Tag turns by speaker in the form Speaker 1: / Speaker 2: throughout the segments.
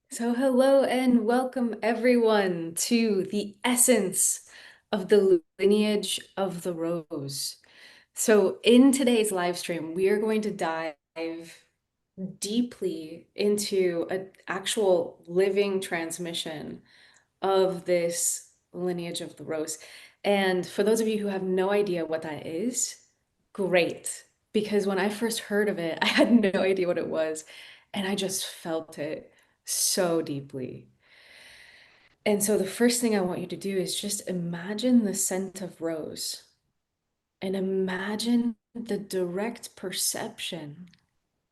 Speaker 1: So, hello and welcome everyone to the essence of the lineage of the rose. So, in today's live stream, we are going to dive deeply into an actual living transmission of this lineage of the rose. And for those of you who have no idea what that is, great. Because when I first heard of it, I had no idea what it was. And I just felt it so deeply. And so the first thing I want you to do is just imagine the scent of rose and imagine the direct perception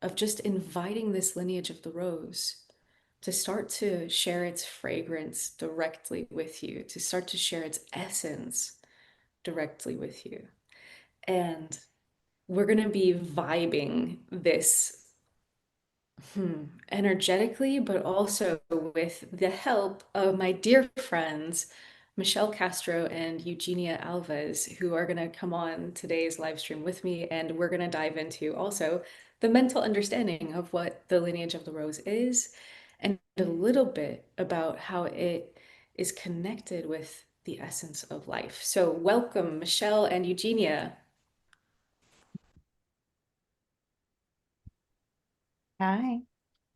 Speaker 1: of just inviting this lineage of the rose to start to share its fragrance directly with you, to start to share its essence directly with you. And we're going to be vibing this energetically, but also with the help of my dear friends, Michelle Castro and Eugenia Alves, who are going to come on today's live stream with me. And we're going to dive into also the mental understanding of what the lineage of the rose is and a little bit about how it is connected with the essence of life. So, welcome, Michelle and Eugenia.
Speaker 2: Hi.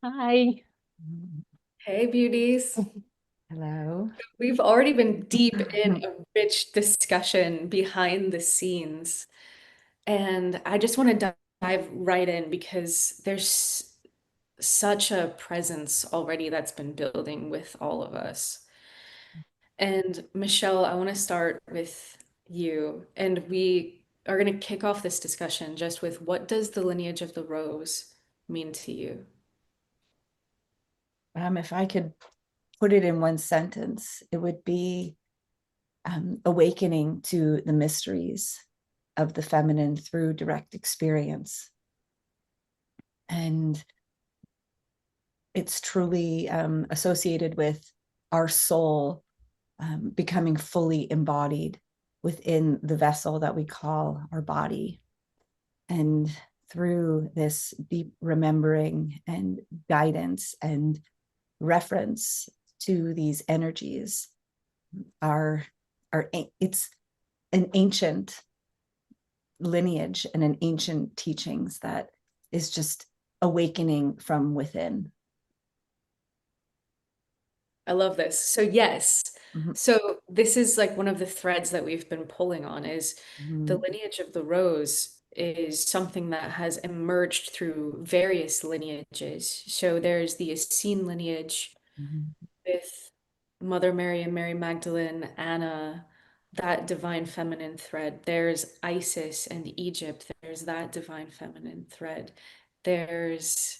Speaker 3: Hi.
Speaker 1: Hey, beauties.
Speaker 2: Hello.
Speaker 1: We've already been deep in a rich discussion behind the scenes. And I just want to dive right in because there's such a presence already that's been building with all of us. And Michelle, I want to start with you. And we are going to kick off this discussion just with what does the lineage of the rose mean to you?
Speaker 2: If I could put it in one sentence, it would be awakening to the mysteries of the feminine through direct experience. And it's truly associated with our soul becoming fully embodied within the vessel that we call our body. And through this deep remembering and guidance and reference to these energies are it's an ancient lineage and an ancient teachings that is just awakening from within.
Speaker 1: I love this. So yes.
Speaker 2: Mm-hmm.
Speaker 1: So this is like one of the threads that we've been pulling on is the
Speaker 2: Mm-hmm.
Speaker 1: lineage of the rose is something that has emerged through various lineages. So there's the Essene lineage
Speaker 2: Mm-hmm.
Speaker 1: with Mother Mary and Mary Magdalene, Anna, that divine feminine thread. There's Isis and Egypt. There's that divine feminine thread. There's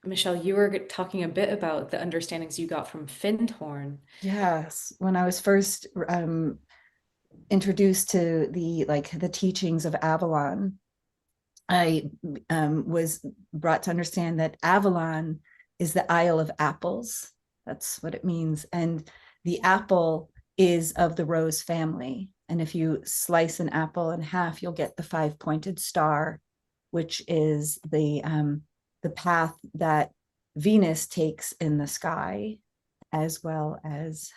Speaker 1: Michelle, you were talking a bit about the understandings you got from Findhorn.
Speaker 2: Yes, when I was first introduced to the teachings of Avalon, I was brought to understand that Avalon is the Isle of Apples. That's what it means. And the apple is of the rose family. And if you slice an apple in half, you'll get the five-pointed star, which is the path that Venus takes in the sky, as well as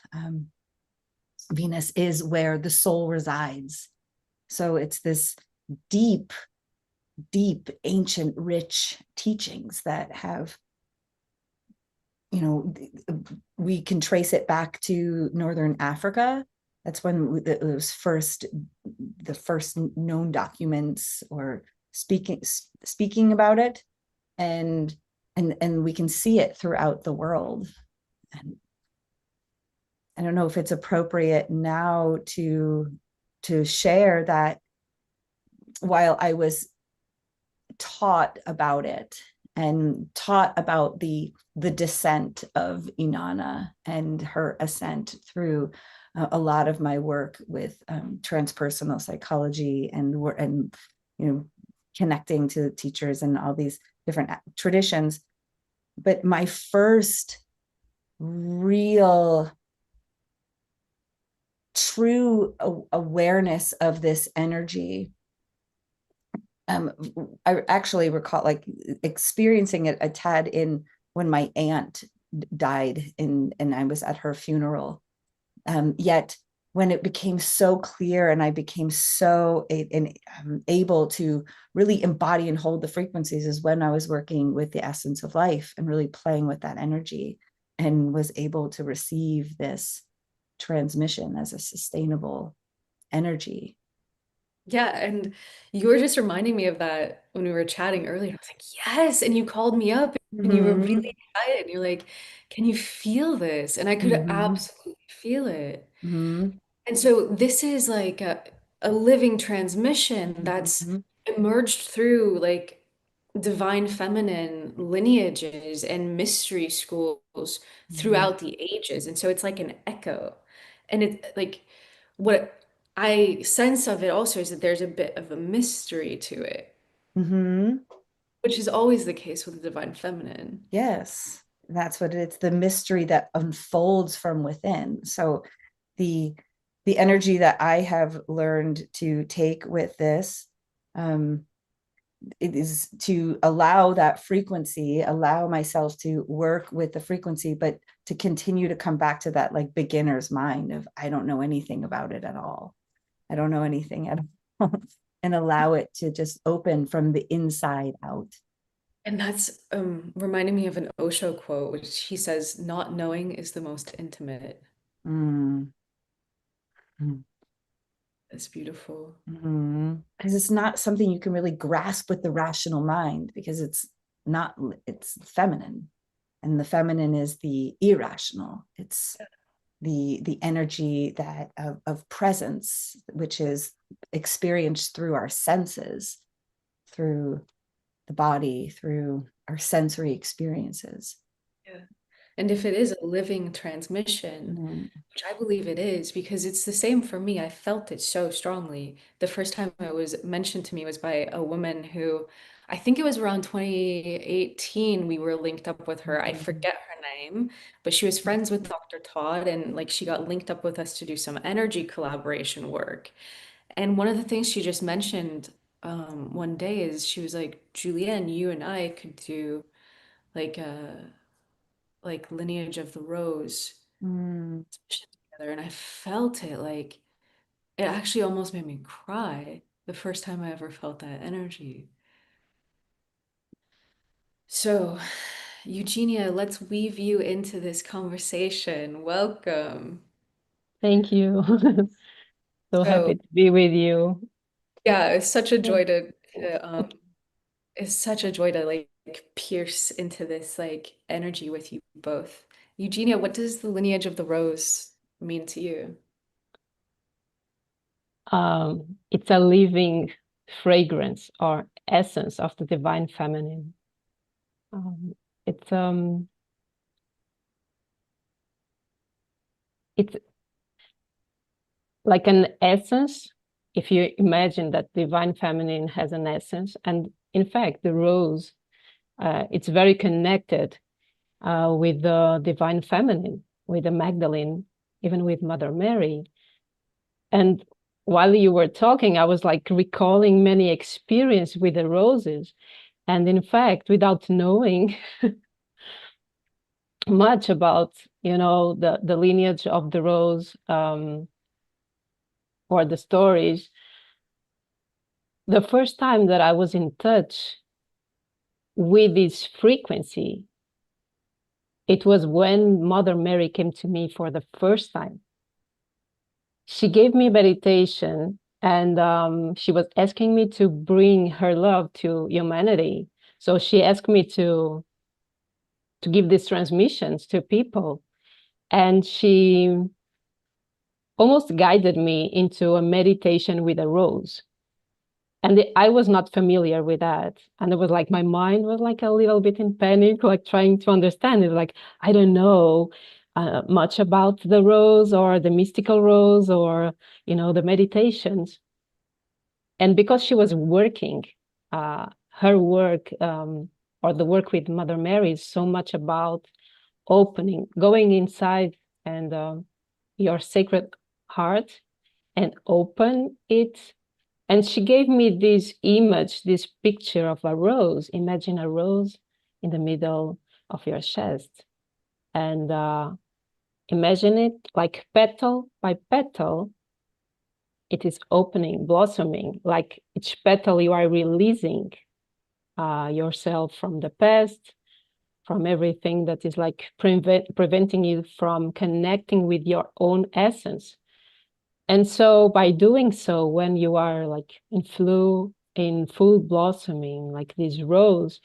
Speaker 2: Venus is where the soul resides. So it's this deep, deep, ancient, rich teachings that have, you know, we can trace it back to Northern Africa. That's when it was the first known documents or speaking about it, and and we can see it throughout the world. And I don't know if it's appropriate now to share that while I was taught about it and taught about the descent of Inanna and her ascent through a lot of my work with transpersonal psychology and you know connecting to teachers and all these different traditions. But my first real true awareness of this energy, I actually recall like experiencing it a tad in when my aunt died and I was at her funeral. Yet when it became so clear and I became so able to really embody and hold the frequencies is when I was working with the essence of life and really playing with that energy and was able to receive this transmission as a sustainable energy.
Speaker 1: Yeah, and you were just reminding me of that when we were chatting earlier. I was like, yes. And you called me up and you were really
Speaker 2: Mm-hmm.
Speaker 1: excited. And you're like, can you feel this? And I could
Speaker 2: Mm-hmm.
Speaker 1: absolutely feel it.
Speaker 2: Mm-hmm.
Speaker 1: And so this is like a living transmission that's
Speaker 2: Mm-hmm.
Speaker 1: emerged through like divine feminine lineages and mystery schools
Speaker 2: Mm-hmm.
Speaker 1: throughout the ages. And so it's like an echo. And it like what I sense of it also is that there's a bit of a mystery to it,
Speaker 2: Mm-hmm.
Speaker 1: which is always the case with the divine feminine.
Speaker 2: Yes, that's what it's the mystery that unfolds from within. So the the energy that I have learned to take with this, um, it is to allow that frequency, allow myself to work with the frequency, but to continue to come back to that like beginner's mind of I don't know anything about it at all. I don't know anything at all. And allow it to just open from the inside out.
Speaker 1: And that's reminding me of an Osho quote, which he says, not knowing is the most intimate.
Speaker 2: Mm.
Speaker 1: That's beautiful.
Speaker 2: Because it's not something you can really grasp with the rational mind because it's not, it's feminine. And the feminine is the irrational. It's the energy that of presence, which is experienced through our senses, through the body, through our sensory experiences.
Speaker 1: Yeah. And if it is a living transmission,
Speaker 2: Mm,
Speaker 1: which I believe it is, because it's the same for me, I felt it so strongly. The first time it was mentioned to me was by a woman who, I think it was around 2018, we were linked up with her. I
Speaker 2: mm,
Speaker 1: forget her name, but she was friends with Dr. Todd, and like she got linked up with us to do some energy collaboration work. And one of the things she just mentioned one day is she was like, Julianne, you and I could do like a like Lineage of the Rose
Speaker 2: mm.
Speaker 1: together, and I felt it like it actually almost made me cry the first time I ever felt that energy. So, Eugenia, let's weave you into this conversation. Welcome.
Speaker 3: Thank you. So
Speaker 1: So,
Speaker 3: happy to be with you.
Speaker 1: yeah, it's such a
Speaker 3: Yeah.
Speaker 1: joy it's such a joy to like pierce into this like energy with you both. Eugenia, what does the lineage of the rose mean to you?
Speaker 3: it's a living fragrance or essence of the divine feminine. It's like an essence. If you imagine that divine feminine has an essence, and in fact, the rose, it's very connected with the divine feminine, with the Magdalene, even with Mother Mary. And while you were talking, I was like recalling many experiences with the roses. And in fact, without knowing much about, the lineage of the rose, or the stories, the first time that I was in touch with this frequency, it was when Mother Mary came to me for the first time. She gave me meditation, and she was asking me to bring her love to humanity. So she asked me to give these transmissions to people. And she almost guided me into a meditation with a rose. And I was not familiar with that. And it was like, my mind was like a little bit in panic, like trying to understand it. Like, I don't know much about the rose or the mystical rose or, the meditations. And because she was working, her work, or the work with Mother Mary is so much about opening, going inside and your sacred heart and open it. And she gave me this image, this picture of a rose. Imagine a rose in the middle of your chest. And imagine it like petal by petal, it is opening, blossoming. Like each petal, you are releasing yourself from the past, from everything that is like preventing you from connecting with your own essence. And so by doing so, when you are like in full blossoming, like this rose,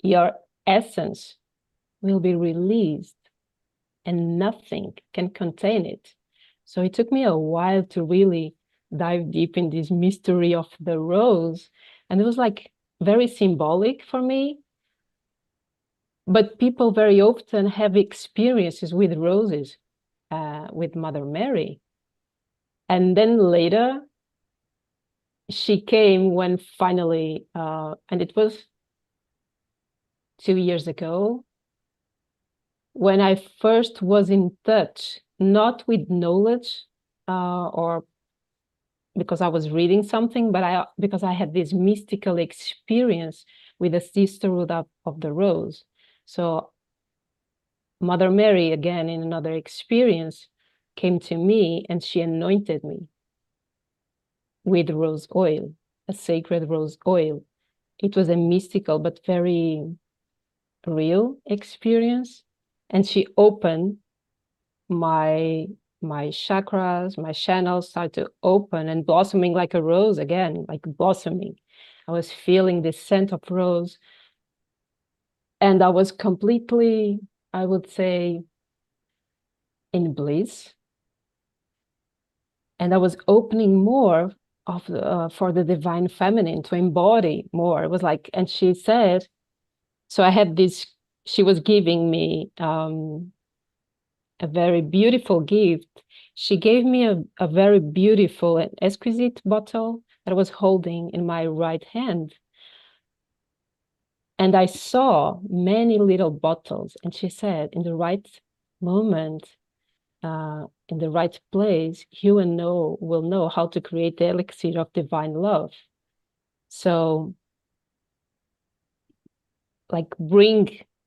Speaker 3: your essence will be released and nothing can contain it. So it took me a while to really dive deep in this mystery of the rose. And it was like very symbolic for me. But people very often have experiences with roses, with Mother Mary. And then later, she came when finally, and it was 2 years ago, when I first was in touch, not with knowledge, or because I was reading something, but because I had this mystical experience with the Sisterhood of the Rose. So Mother Mary, again, in another experience, came to me and she anointed me with rose oil, a sacred rose oil. It was a mystical but very real experience. And she opened my chakras, my channels started to open and blossoming like a rose again, like blossoming. I was feeling the scent of rose. And I was completely, I would say, in bliss. And I was opening more of for the divine feminine to embody more. It was like, and she said, so I had this, she was giving me a very beautiful gift. She gave me a very beautiful and exquisite bottle that I was holding in my right hand. And I saw many little bottles. And she said, in the right moment, in the right place, you will know how to create the elixir of divine love. So, like,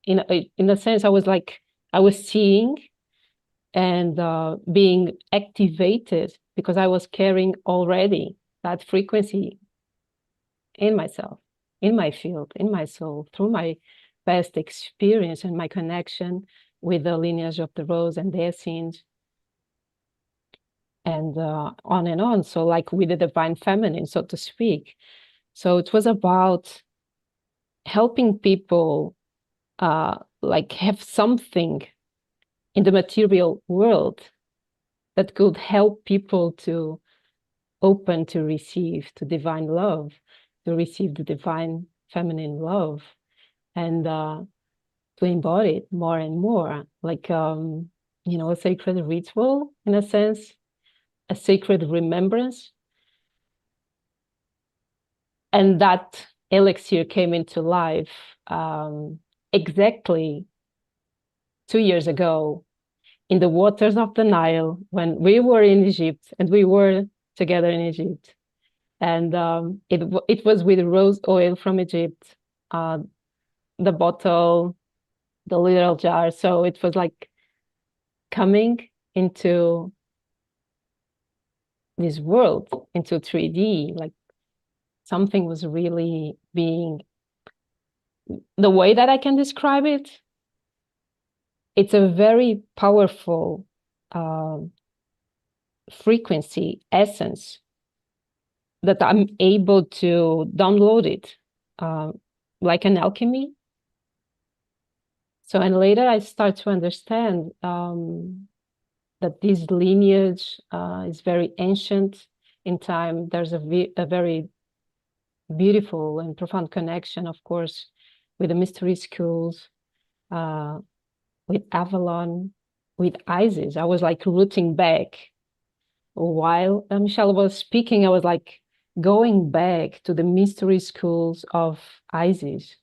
Speaker 3: in a sense, I was seeing and being activated because I was carrying already that frequency in myself, in my field, in my soul, through my past experience and my connection with the lineage of the rose and the Essenes, and on and on. So like with the divine feminine, so to speak. So it was about helping people like have something in the material world that could help people to open to receive to divine love, to receive the divine feminine love, and to embody it more and more, like a sacred ritual in a sense, a sacred remembrance. And that elixir came into life exactly 2 years ago in the waters of the Nile when we were in Egypt, and we were together in Egypt. And it was with rose oil from Egypt, the bottle, the little jar. So it was like coming into this world, into 3D, like something was really being, the way that I can describe it, it's a very powerful frequency essence that I'm able to download it like an alchemy. So, and later I start to understand that this lineage is very ancient in time. There's a very beautiful and profound connection, of course, with the mystery schools, with Avalon, with Isis. I was like rooting back while Michelle was speaking. I was like going back to the mystery schools of Isis.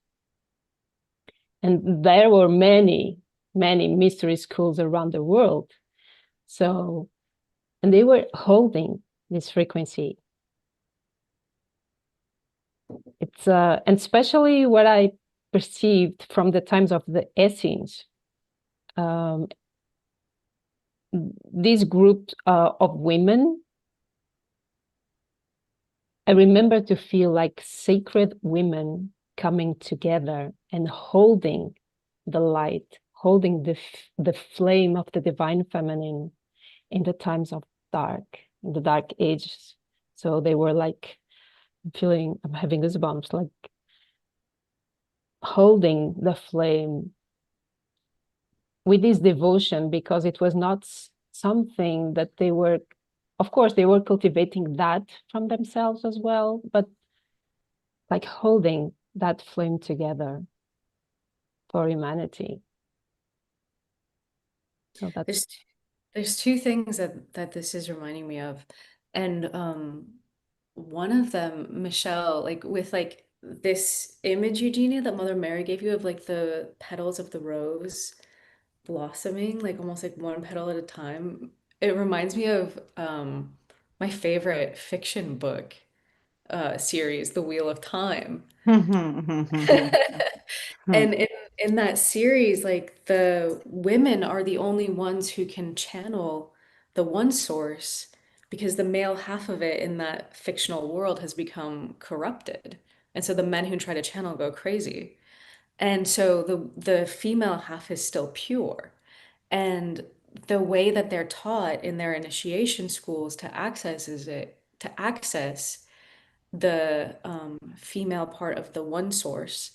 Speaker 3: And there were many, many mystery schools around the world. So, and they were holding this frequency. It's and especially what I perceived from the times of the Essenes, this group of women, I remember to feel like sacred women coming together and holding the light, holding the flame of the divine feminine in the times of in the dark ages. So they were like feeling, I'm having goosebumps, like holding the flame with this devotion, because it was not something that they were, of course, they were cultivating that from themselves as well, but like holding that flame together for humanity. So that's
Speaker 1: there's two things that this is reminding me of. And one of them, Michelle, like with like this image, Eugenia, that Mother Mary gave you of like the petals of the rose blossoming, like almost like one petal at a time. It reminds me of my favorite fiction book series, The Wheel of Time. And in that series, like the women are the only ones who can channel the one source because the male half of it in that fictional world has become corrupted. And so the men who try to channel go crazy. And so the female half is still pure. And the way that they're taught in their initiation schools to access the female part of the one source,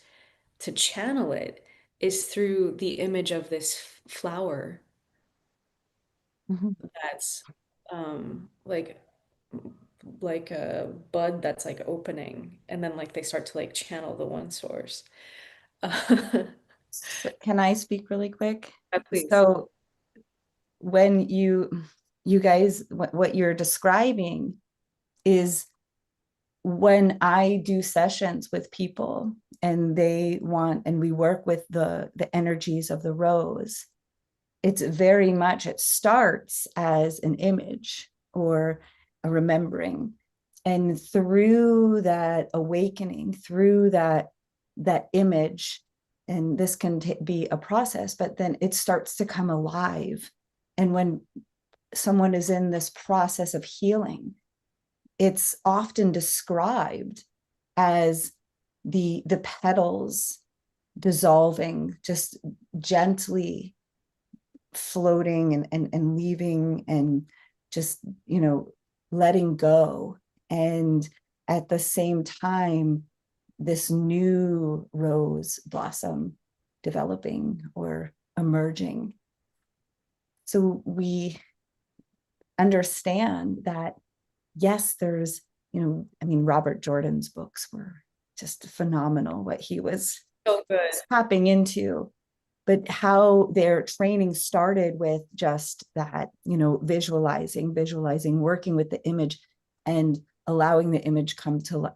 Speaker 1: to channel it, is through the image of this flower that's like a bud that's like opening, and then like they start to like channel the one source.
Speaker 2: So can I speak really quick?
Speaker 1: Please.
Speaker 2: So when you guys, what you're describing is when I do sessions with people and they want, and we work with the energies of the rose, it's very much, it starts as an image or a remembering. And through that awakening, through that image, and this can be a process, but then it starts to come alive. And when someone is in this process of healing, it's often described as the petals dissolving, just gently floating and leaving, and just, letting go. And at the same time, this new rose blossom developing or emerging. So we understand that yes, there's, I mean, Robert Jordan's books were just phenomenal, what he was
Speaker 1: So good.
Speaker 2: tapping into, but how their training started with just that, visualizing, working with the image and allowing the image come to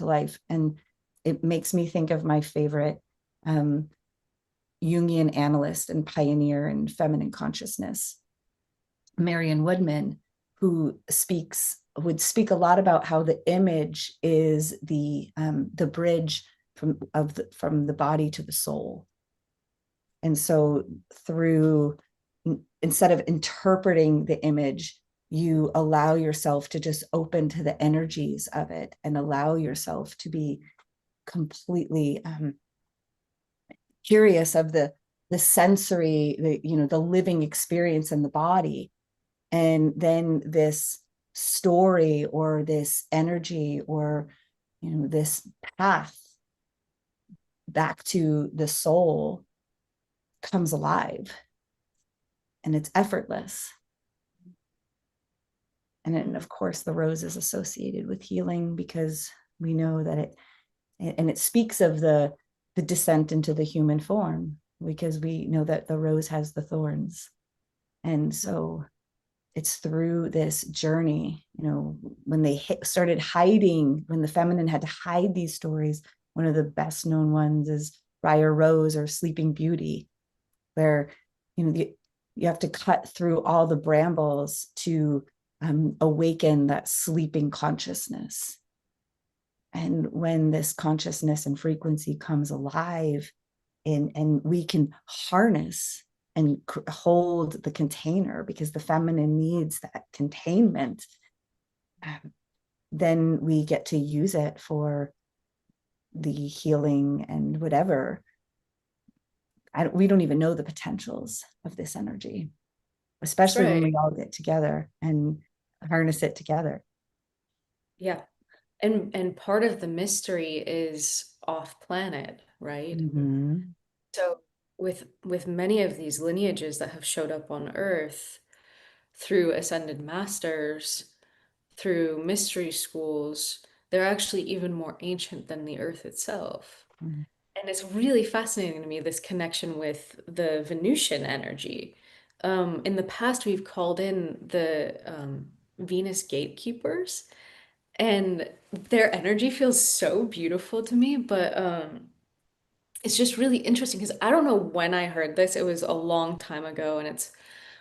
Speaker 2: life. And it makes me think of my favorite Jungian analyst and pioneer in feminine consciousness, Marion Woodman, who would speak a lot about how the image is the bridge from the body to the soul. And so instead of interpreting the image, you allow yourself to just open to the energies of it and allow yourself to be completely curious of the sensory, the living experience in the body. And then this story or this energy or, this path back to the soul comes alive, and it's effortless. And then, of course, the rose is associated with healing, because we know that it speaks of the descent into the human form, because we know that the rose has the thorns. And so it's through this journey, when they started hiding, when the feminine had to hide these stories, one of the best known ones is Briar Rose or Sleeping Beauty, where, you have to cut through all the brambles to awaken that sleeping consciousness. And when this consciousness and frequency comes alive, and we can harness and hold the container, because the feminine needs that containment, then we get to use it for the healing and whatever. We don't even know the potentials of this energy, especially when we all get together and harness it together.
Speaker 1: Yeah. And part of the mystery is off planet, right?
Speaker 2: Mm-hmm.
Speaker 1: So with many of these lineages that have showed up on Earth through ascended masters, through mystery schools, they're actually even more ancient than the Earth itself.
Speaker 2: Mm-hmm.
Speaker 1: And it's really fascinating to me, this connection with the Venusian energy. In the past, we've called in the Venus gatekeepers, and their energy feels so beautiful to me, but it's just really interesting because I don't know when I heard this. It was a long time ago, and it's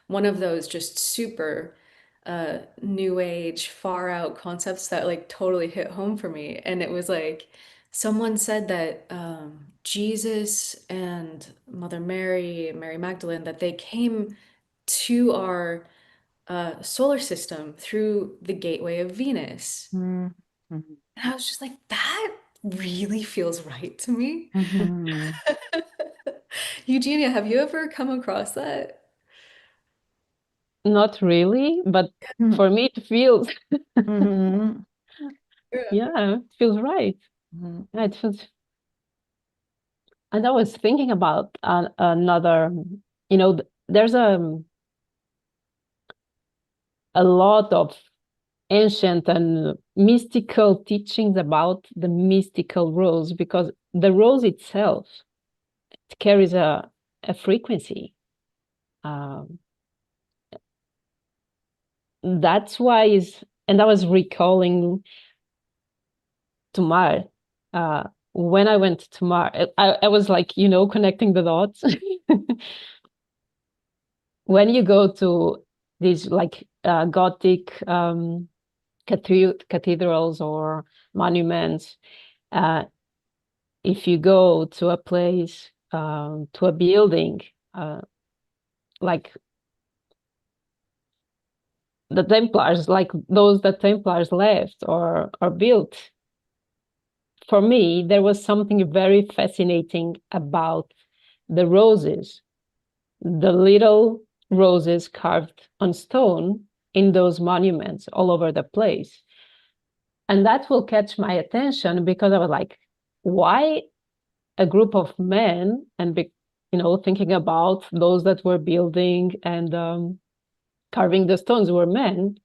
Speaker 1: one of those just super new age, far out concepts that like totally hit home for me. And it was like someone said that Jesus and Mother Mary, Mary Magdalene, that they came to our solar system through the gateway of Venus.
Speaker 2: Mm-hmm.
Speaker 1: And I was just like, that really feels right to me.
Speaker 2: Mm-hmm.
Speaker 1: Eugenia, have you ever come across that?
Speaker 3: Not really, but for me it feels,
Speaker 2: Mm-hmm.
Speaker 3: yeah, it feels right.
Speaker 2: Mm-hmm.
Speaker 3: Yeah, it feels. And I was thinking about another, there's a lot of ancient and mystical teachings about the mystical rose, because the rose itself, it carries a frequency. That's why and I was recalling Tamar. When I went to Tamar, I was like, connecting the dots. When you go to these like Gothic cathedrals or monuments, if you go to a place, to a building, like the Templars, like those that Templars left or built, for me, there was something very fascinating about the roses, the little roses carved on stone in those monuments all over the place. And that will catch my attention, because I was like, why a group of men, and thinking about those that were building and carving the stones were men,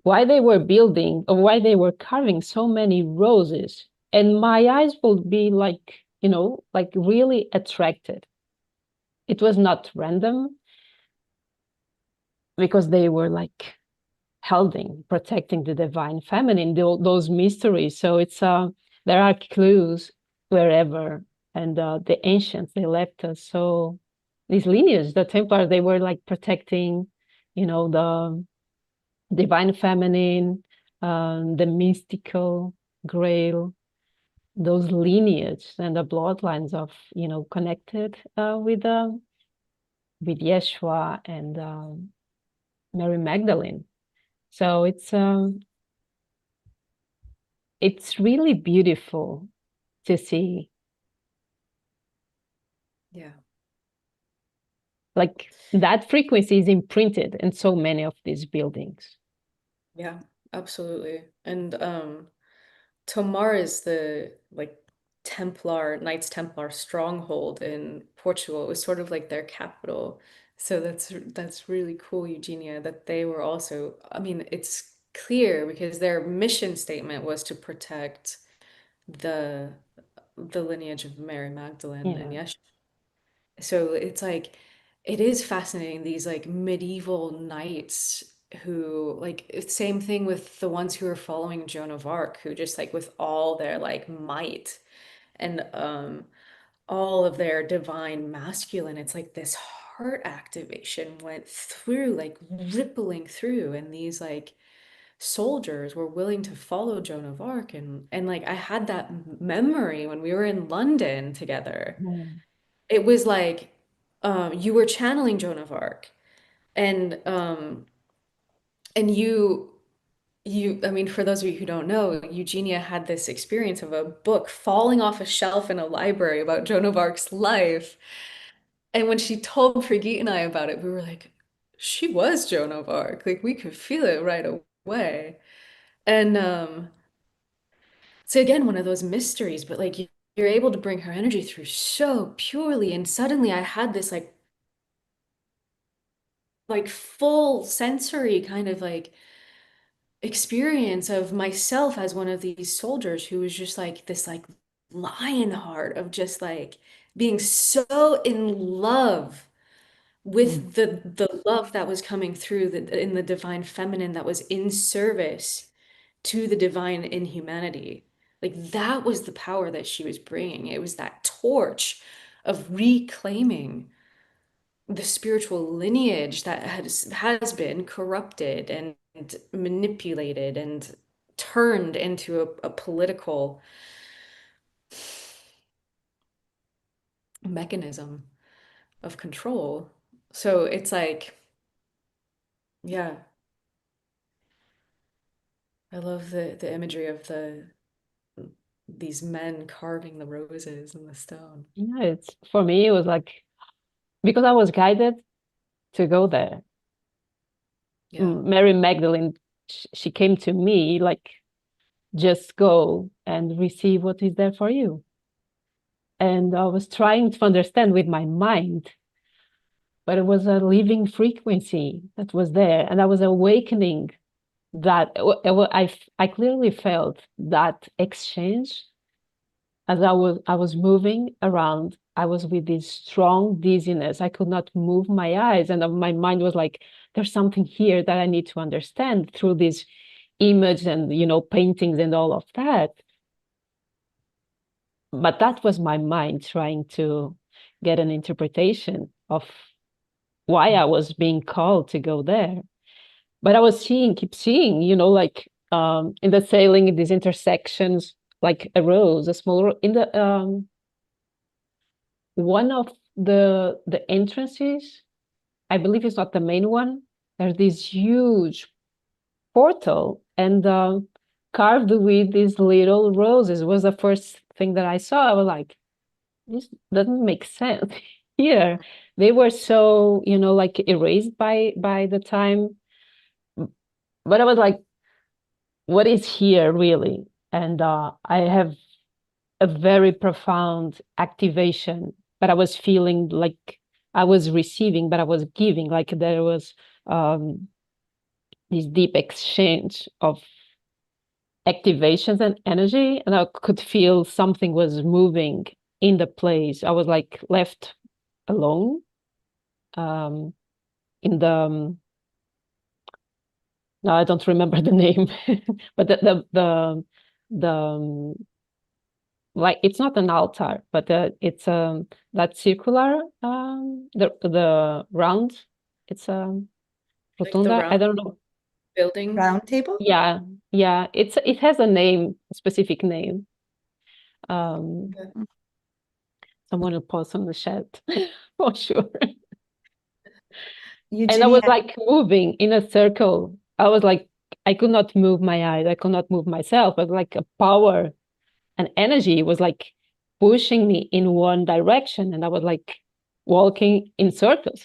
Speaker 3: why they were building or why they were carving so many roses. And my eyes would be like, like really attracted. It was not random because they were like holding, protecting the divine feminine, those mysteries. So it's there are clues wherever, and the ancients, they left us. So these lineages, the Templars, they were like protecting, the divine feminine, the mystical grail, those lineage and the bloodlines of, connected with Yeshua and Mary Magdalene. So it's really beautiful to see.
Speaker 1: Yeah.
Speaker 3: Like that frequency is imprinted in so many of these buildings.
Speaker 1: Yeah, absolutely. And Tomar is the like Knights Templar stronghold in Portugal. It was sort of like their capital. So that's really cool, Eugenia, that they were also, I mean, it's clear because their mission statement was to protect the the lineage of Mary Magdalene and
Speaker 3: Yeah.
Speaker 1: Yeshua. So it's like it is fascinating, these like medieval knights who like same thing with the ones who are following Joan of Arc, who just like with all their like might and all of their divine masculine, it's like this heart activation went through, like rippling through, and these like soldiers were willing to follow Joan of Arc, and like I had that memory when we were in London together.
Speaker 3: Mm.
Speaker 1: It was like you were channeling Joan of Arc, and and I mean, for those of you who don't know, Eugenia had this experience of a book falling off a shelf in a library about Joan of Arc's life. And when she told Brigitte and I about it, we were like, she was Joan of Arc. Like we could feel it right away. And so again, one of those mysteries, but like you're able to bring her energy through so purely. And suddenly I had this like full sensory kind of like experience of myself as one of these soldiers who was just like this like lion heart of just like being so in love
Speaker 2: Mm.
Speaker 1: with the love that was coming through in the divine feminine that was in service to the divine in humanity. Like that was the power that she was bringing. It was that torch of reclaiming the spiritual lineage that has been corrupted and manipulated and turned into a political mechanism of control. So it's like, yeah, I love the imagery of these men carving the roses in the stone.
Speaker 3: Yeah, it's for me, it was like because I was guided to go there.
Speaker 1: Yeah.
Speaker 3: Mary Magdalene, she came to me like, just go and receive what is there for you. And I was trying to understand with my mind, but it was a living frequency that was there, and I was awakening that. I clearly felt that exchange as I was moving around. I was with this strong dizziness. I could not move my eyes, and my mind was like, "There's something here that I need to understand through this image and paintings and all of that." But that was my mind trying to get an interpretation of why I was being called to go there. But I was keep seeing, like in the sailing, these intersections, like a rose, a small in the one of the entrances, I believe it's not the main one. There's this huge portal and carved with these little roses. It was the first thing that I saw. I was like, this doesn't make sense here. They were so, like erased by the time. But I was like, what is here really? And I have a very profound activation, but I was feeling like I was receiving, but I was giving, like there was um, this deep exchange of activations and energy, and I could feel something was moving in the place. I was like left alone in the no, I don't remember the name, but the like it's not an altar, but it's that circular the round. It's
Speaker 1: Like the
Speaker 3: rotunda. I
Speaker 1: round
Speaker 3: don't know.
Speaker 1: building.
Speaker 2: Round table?
Speaker 3: Yeah, yeah. It has a name, a specific name. Um,
Speaker 1: Yeah.
Speaker 3: Someone will post on the chat for sure. And I was
Speaker 2: Eugenia,
Speaker 3: like moving in a circle. I was like, I could not move my eyes. I could not move myself. But like a power and energy was like pushing me in one direction. And I was like walking in circles,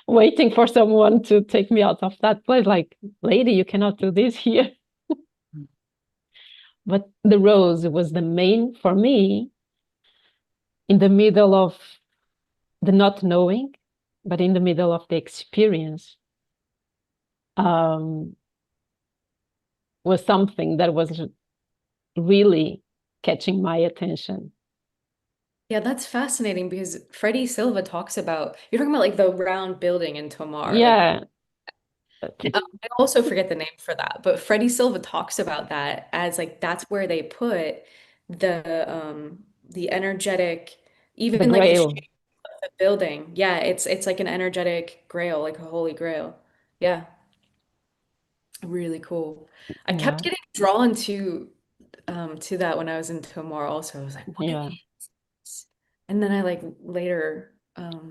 Speaker 3: waiting for someone to take me out of that place. Like, lady, you cannot do this here. But the rose was the main for me in the middle of the not knowing, but in the middle of the experience. Was something that was really catching my attention.
Speaker 1: Yeah, that's fascinating because Freddie Silva talks about, you're talking about like the round building in Tomar. Like,
Speaker 3: Yeah.
Speaker 1: I also forget the name for that, but Freddie Silva talks about that as like that's where they put the energetic,
Speaker 3: The
Speaker 1: even like the
Speaker 3: grail.
Speaker 1: shape of the building. Yeah, it's like an energetic grail, like a holy grail. Yeah, really cool. I kept
Speaker 3: Yeah.
Speaker 1: getting drawn to that when I was in Tomar also. I was like, what
Speaker 3: Yeah.
Speaker 1: is? And then I like later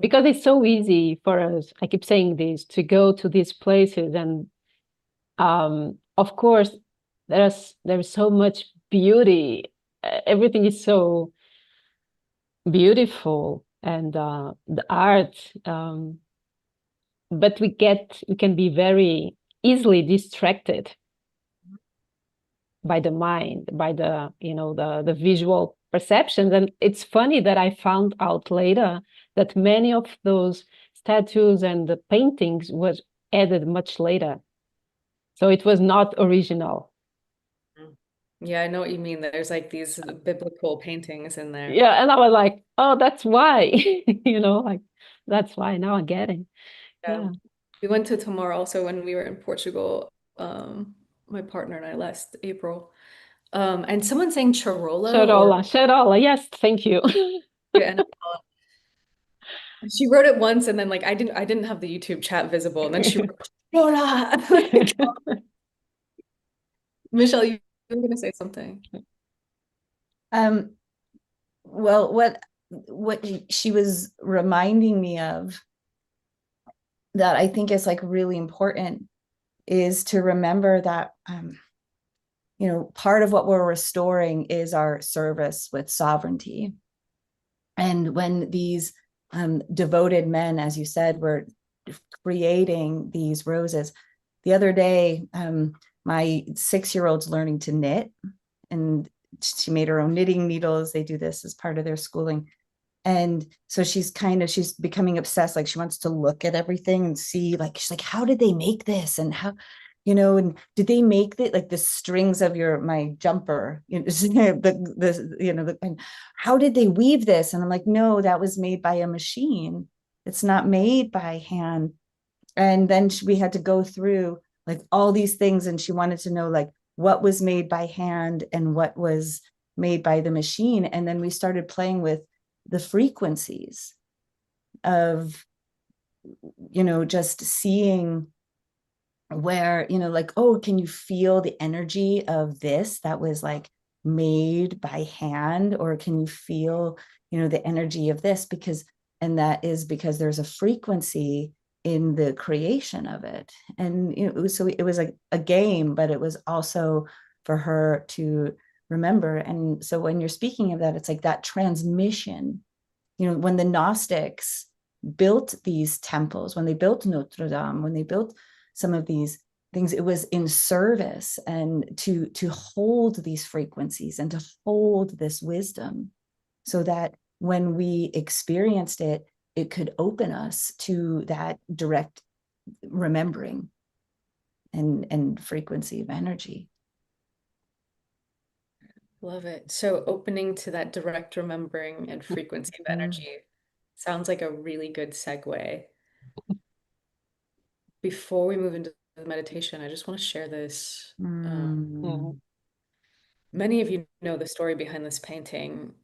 Speaker 3: Because it's so easy for us, I keep saying this, to go to these places. And of course, there's so much beauty. Everything is so beautiful, and the art. But we can be very easily distracted by the mind, by the, the visual perceptions. And it's funny that I found out later that many of those statues and the paintings was added much later, so it was not original.
Speaker 1: yeah, I know what you mean. There's like these biblical paintings in there.
Speaker 3: Yeah, and I was like, oh, that's why. Like, that's why. Now I'm getting.
Speaker 1: Yeah.
Speaker 3: Yeah.
Speaker 1: We went to Tamar also when we were in Portugal. My partner and I last April. And someone saying Charolo or
Speaker 3: Sharola, yes, thank you.
Speaker 1: and she wrote it once and then like I didn't have the YouTube chat visible and then she wrote Charola. Michelle, you were gonna say something.
Speaker 2: um, well, what she was reminding me of that I think is like really important is to remember that part of what we're restoring is our service with sovereignty. And when these devoted men, as you said, were creating these roses, the other day, my 6-year-old's learning to knit, and she made her own knitting needles. They do this as part of their schooling. And so she's becoming obsessed. Like she wants to look at everything and see, like, she's like, how did they make this? And how, and did they make like the strings of my jumper, and how did they weave this? And I'm like, no, that was made by a machine. It's not made by hand. And then we had to go through like all these things. And she wanted to know like what was made by hand and what was made by the machine. And then we started playing with the frequencies of, just seeing where, like, oh, can you feel the energy of this that was like made by hand? Or can you feel, the energy of this? And that is because there's a frequency in the creation of it. And, so it was like a game, but it was also for her to remember. And so when you're speaking of that, it's like that transmission, when the Gnostics built these temples, when they built Notre Dame, when they built some of these things, it was in service and to hold these frequencies and to hold this wisdom so that when we experienced it, it could open us to that direct remembering. and frequency of energy.
Speaker 1: Love it. So opening to that direct remembering and frequency of
Speaker 2: Mm.
Speaker 1: energy sounds like a really good segue. Before we move into the meditation, I just want to share this.
Speaker 3: Yeah.
Speaker 2: Mm.
Speaker 1: Many of you know the story behind this painting.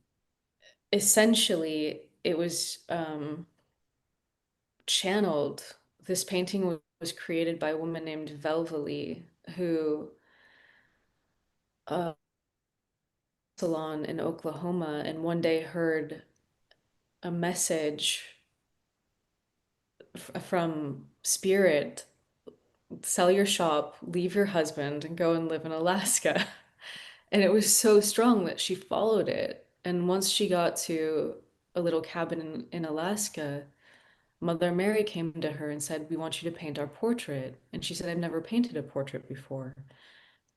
Speaker 1: Essentially, it was channeled. This painting was created by a woman named Velvely, who salon in Oklahoma, and one day heard a message from Spirit: sell your shop, leave your husband, and go and live in Alaska. And it was so strong that she followed it. And once she got to a little cabin in Alaska, Mother Mary came to her and said, "We want you to paint our portrait." And she said, "I've never painted a portrait before."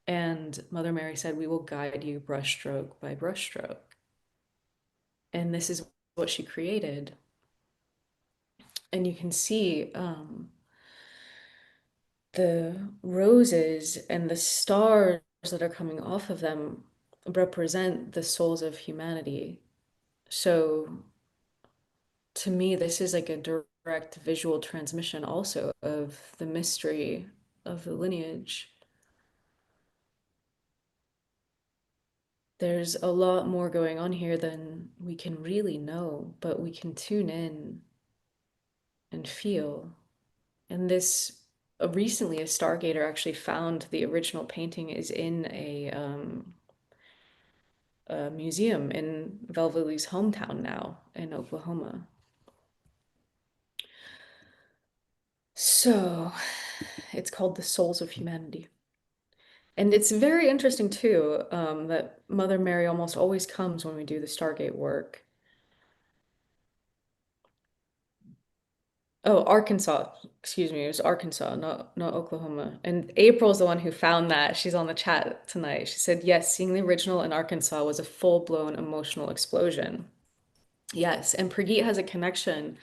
Speaker 1: And Mother Mary said, "We will guide you brushstroke by brushstroke." And this is what she created. And you can see the roses and the stars that are coming off of them represent the souls of humanity. So to me, this is like a direct visual transmission also of the mystery of the lineage. There's a lot more going on here than we can really know, but we can tune in and feel. And this recently, a Stargater actually found the original painting is in a museum in Velvely's hometown now in Oklahoma. So it's called The Souls of Humanity. And it's very interesting too, that Mother Mary almost always comes when we do the Stargate work. Oh, Arkansas. Excuse me, it was Arkansas, not Oklahoma. And April's the one who found that. She's on the chat tonight. She said, yes, seeing the original in Arkansas was a full-blown emotional explosion. Yes, and Prageet has a connection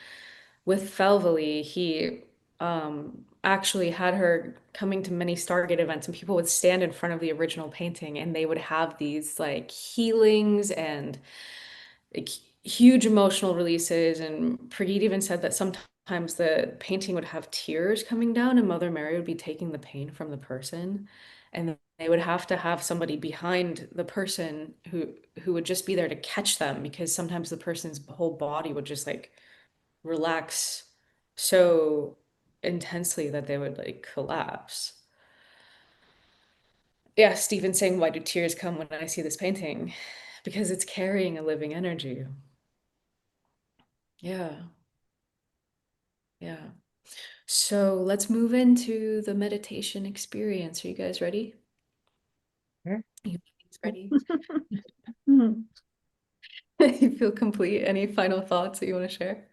Speaker 1: with Felvely. He actually had her coming to many Stargate events, and people would stand in front of the original painting and they would have these like healings and like huge emotional releases. And Prageet even said that sometimes the painting would have tears coming down, and Mother Mary would be taking the pain from the person, and they would have to have somebody behind the person who would just be there to catch them, because sometimes the person's whole body would just like relax so intensely that they would like collapse. Yeah, Stephen saying, why do tears come when I see this painting? Because it's carrying a living energy. Yeah, yeah. So let's move into the meditation experience. Are you guys ready?
Speaker 2: Sure.
Speaker 1: You guys ready?
Speaker 2: Mm.
Speaker 1: You feel complete? Any final thoughts that you want to share?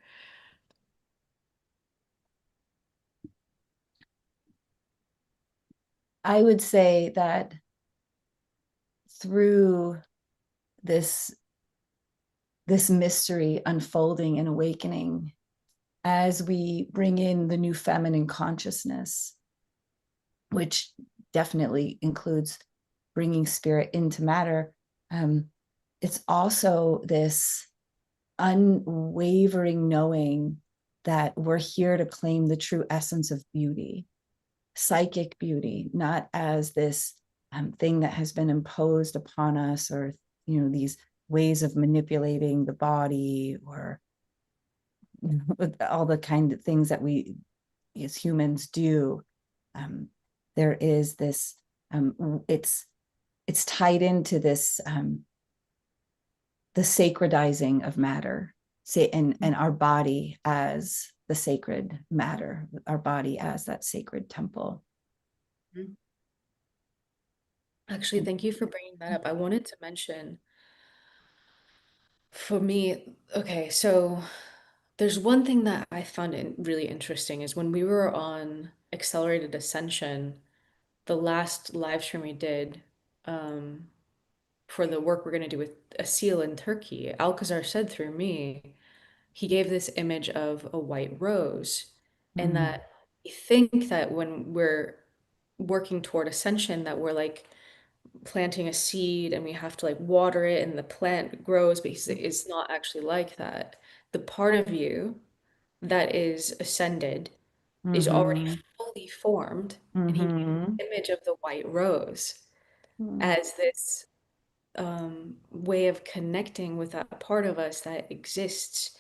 Speaker 2: I would say that through this this mystery unfolding and awakening, as we bring in the new feminine consciousness, which definitely includes bringing spirit into matter, it's also this unwavering knowing that we're here to claim the true essence of beauty, psychic beauty, not as this thing that has been imposed upon us, or these ways of manipulating the body, or all the kind of things that we as humans do. um, there is this it's tied into this the sacredizing of matter, say, and our body as the sacred matter, our body as that sacred temple.
Speaker 1: Mhm. Actually, thank you for bringing that up. I wanted to mention for me, okay, so there's one thing that I found really interesting is when we were on Accelerated Ascension, the last live stream we did um, for the work we're going to do with a seal in Turkey, Alcazar said through me, he gave this image of a white rose, and
Speaker 2: Mm.
Speaker 1: that I think that when we're working toward ascension, that we're like planting a seed and we have to like water it and the plant grows, but it's not actually like that. The part of you that is ascended is already
Speaker 2: Mm-hmm.
Speaker 1: fully formed, and he made
Speaker 2: Mm-hmm.
Speaker 1: the image of the white rose as this way of connecting with that part of us that exists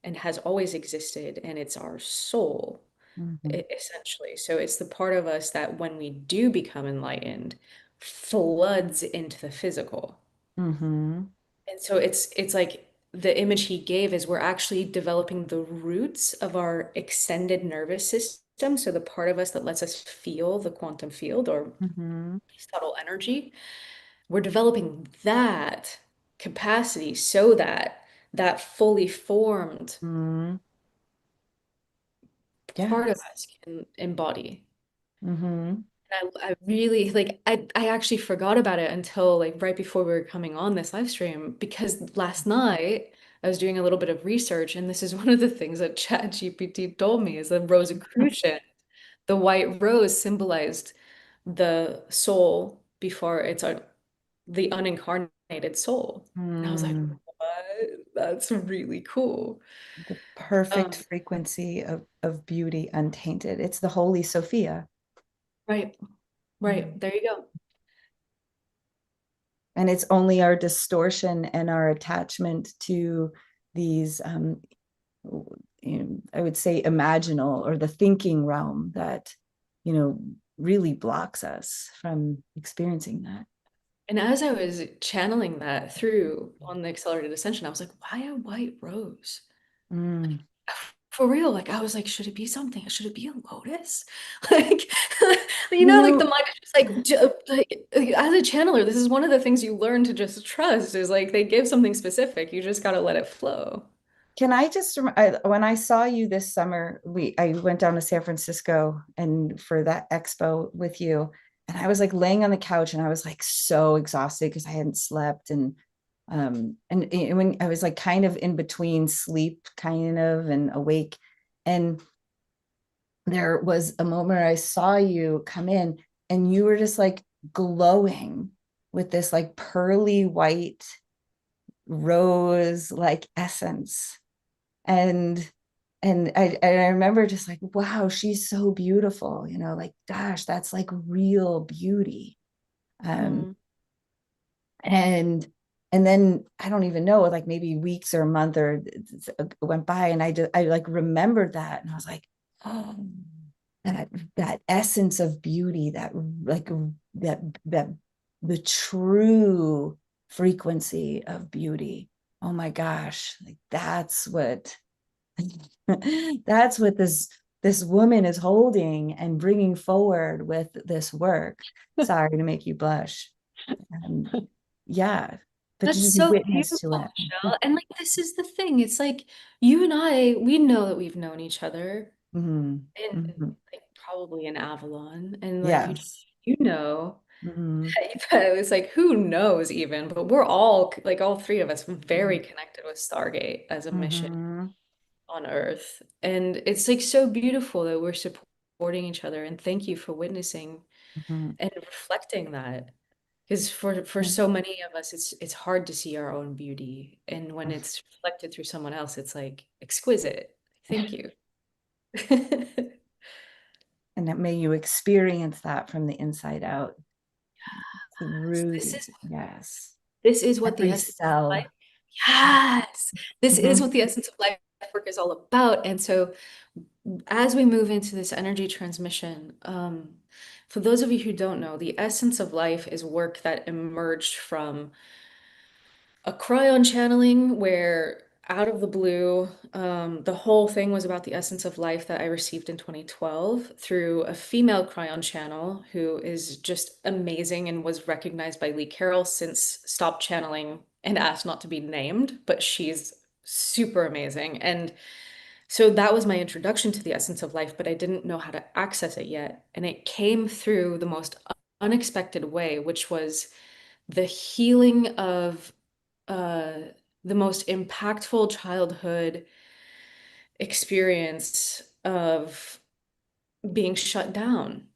Speaker 1: and has always existed, and it's our soul,
Speaker 2: Mm-hmm.
Speaker 1: essentially. So it's the part of us that when we do become enlightened, floods into the physical.
Speaker 2: Mm-hmm.
Speaker 1: And so it's like the image he gave is we're actually developing the roots of our extended nervous system. So the part of us that lets us feel the quantum field or
Speaker 2: Mm-hmm.
Speaker 1: subtle energy, we're developing that capacity so that that fully formed
Speaker 2: Mm-hmm.
Speaker 1: part of
Speaker 2: Yes.
Speaker 1: us can embody.
Speaker 2: Mm-hmm.
Speaker 1: And I really like I actually forgot about it until like right before we were coming on this live stream, because last night I was doing a little bit of research, and this is one of the things that ChatGPT told me is the Rosicrucian, the white rose symbolized the soul before the unincarnated soul. And I was like,
Speaker 2: Mm.
Speaker 1: what? That's really cool.
Speaker 2: The perfect
Speaker 1: Um,
Speaker 2: frequency of beauty untainted. It's the Holy Sophia.
Speaker 1: right,
Speaker 2: Mm.
Speaker 1: right. There you go.
Speaker 2: And it's only our distortion and our attachment to these, I would say, imaginal or the thinking realm that, you know, really blocks us from experiencing that.
Speaker 1: And as I was channeling that through on the accelerated ascension, I was like, why a white rose?
Speaker 2: Mm.
Speaker 1: For real, like I was like, should it be something? Should it be a lotus? Like,
Speaker 2: You
Speaker 1: like the
Speaker 2: know,
Speaker 1: mind is just like, as a channeler, this is one of the things you learn to just trust is like they give something specific. You just gotta let it flow.
Speaker 2: can I just when I saw you this summer, I went down to San Francisco and for that expo with you, and I was like laying on the couch and I was like so exhausted because I hadn't slept and when I was like kind of in between sleep kind of and awake, and there was a moment where I saw you come in and you were just like glowing with this like pearly white rose like essence, and I remember just like, wow, she's so beautiful, like gosh, that's like real beauty. um
Speaker 1: Mm.
Speaker 2: and and then I don't even know, like maybe weeks or a month or went by, and I like remembered that, and I was like, oh, that essence of beauty, that like that the true frequency of beauty. Oh my gosh, like that's what this woman is holding and bringing forward with this work. Sorry to make you blush. um, yeah, but to
Speaker 1: That's
Speaker 2: just
Speaker 1: so
Speaker 2: witness to
Speaker 1: beautiful,
Speaker 2: it.
Speaker 1: Michelle. And like this is the thing. It's like you and I, we know that we've known each other
Speaker 2: Mhm,
Speaker 1: in
Speaker 2: mhm.
Speaker 1: like probably in Avalon. And like
Speaker 2: Yes.
Speaker 1: you know.
Speaker 2: Mhm,
Speaker 1: It was like, who knows even, but we're all like all three of us very connected with Stargate as a mission
Speaker 2: mhm,
Speaker 1: on Earth. And it's like so beautiful that we're supporting each other. And thank you for witnessing
Speaker 2: mhm.
Speaker 1: and reflecting that. Because for
Speaker 2: Yeah.
Speaker 1: so many of us, it's hard to see our own beauty. And when it's reflected through someone else, it's like exquisite. Thank you.
Speaker 2: And that may you experience that from the inside out through
Speaker 1: This
Speaker 2: the,
Speaker 1: is
Speaker 2: yes,
Speaker 1: this is what the
Speaker 2: every
Speaker 1: essence of life.
Speaker 2: cell.
Speaker 1: Yes, this is
Speaker 2: Mhm,
Speaker 1: what the essence of life work is all about. And so, as we move into this energy transmission, for those of you who don't know, the essence of life is work that emerged from a cryon channeling where out of the blue, the whole thing was about the essence of life that I received in 2012 through a female cryon channel who is just amazing and was recognized by Lee Carroll since stopped channeling and asked not to be named, but she's super amazing. And so that was my introduction to the essence of life, but I didn't know how to access it yet. And it came through the most unexpected way, which was the healing of uh, the most impactful childhood experience of being shut down.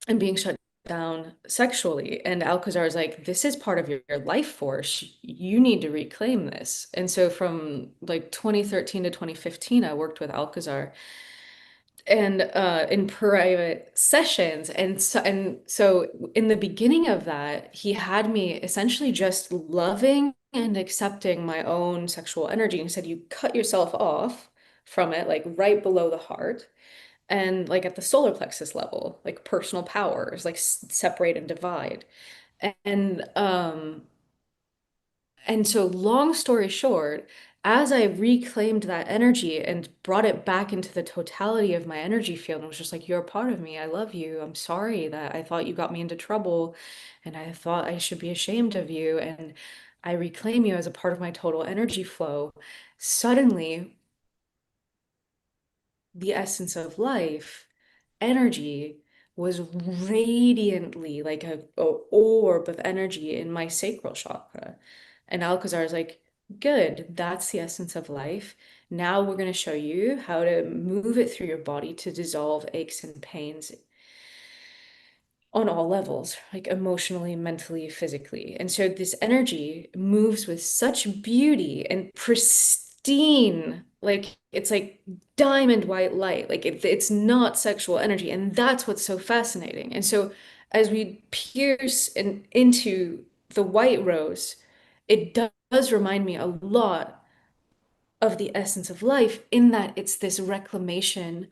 Speaker 1: and being shut down sexually. And Alcazar is like, this is part of your life force. You need to reclaim this. And so from like 2013 to 2015, I worked with Alcazar and in private sessions. And so in the beginning of that, he had me essentially just loving and accepting my own sexual energy. And he said, you cut yourself off from it, like right below the heart and like at the solar plexus level, like personal powers, like separate and divide. And and so long story short, as I reclaimed that energy and brought it back into the totality of my energy field, and was just like, you're a part of me. I love you. I'm sorry that I thought you got me into trouble and I thought I should be ashamed of you. And I reclaim you as a part of my total energy flow. Suddenly, the essence of life, energy, was radiantly like a orb of energy in my sacral chakra. And Alcazar is like, good, that's the essence of life. Now we're going to show you how to move it through your body to dissolve aches and pains on all levels, like emotionally, mentally, physically. And so this energy moves with such beauty and pristine, like it's like diamond white light, like it's not sexual energy. And that's what's so fascinating. And so as we pierce into the white rose, it does remind me a lot of the essence of life in that it's this reclamation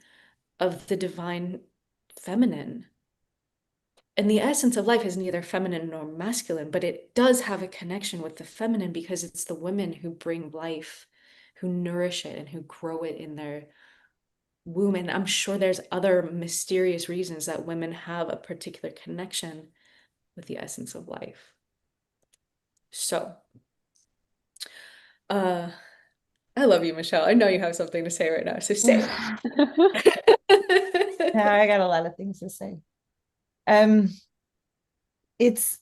Speaker 1: of the divine feminine. And the essence of life is neither feminine nor masculine, but it does have a connection with the feminine because it's the women who bring life, who nourish it, and who grow it in their womb. And I'm sure there's other mysterious reasons that women have a particular connection with the essence of life. So, uh, I love you, Michelle. I know you have something to say right now, so say
Speaker 2: Yeah,
Speaker 1: it.
Speaker 2: I got a lot of things to say. Um, it's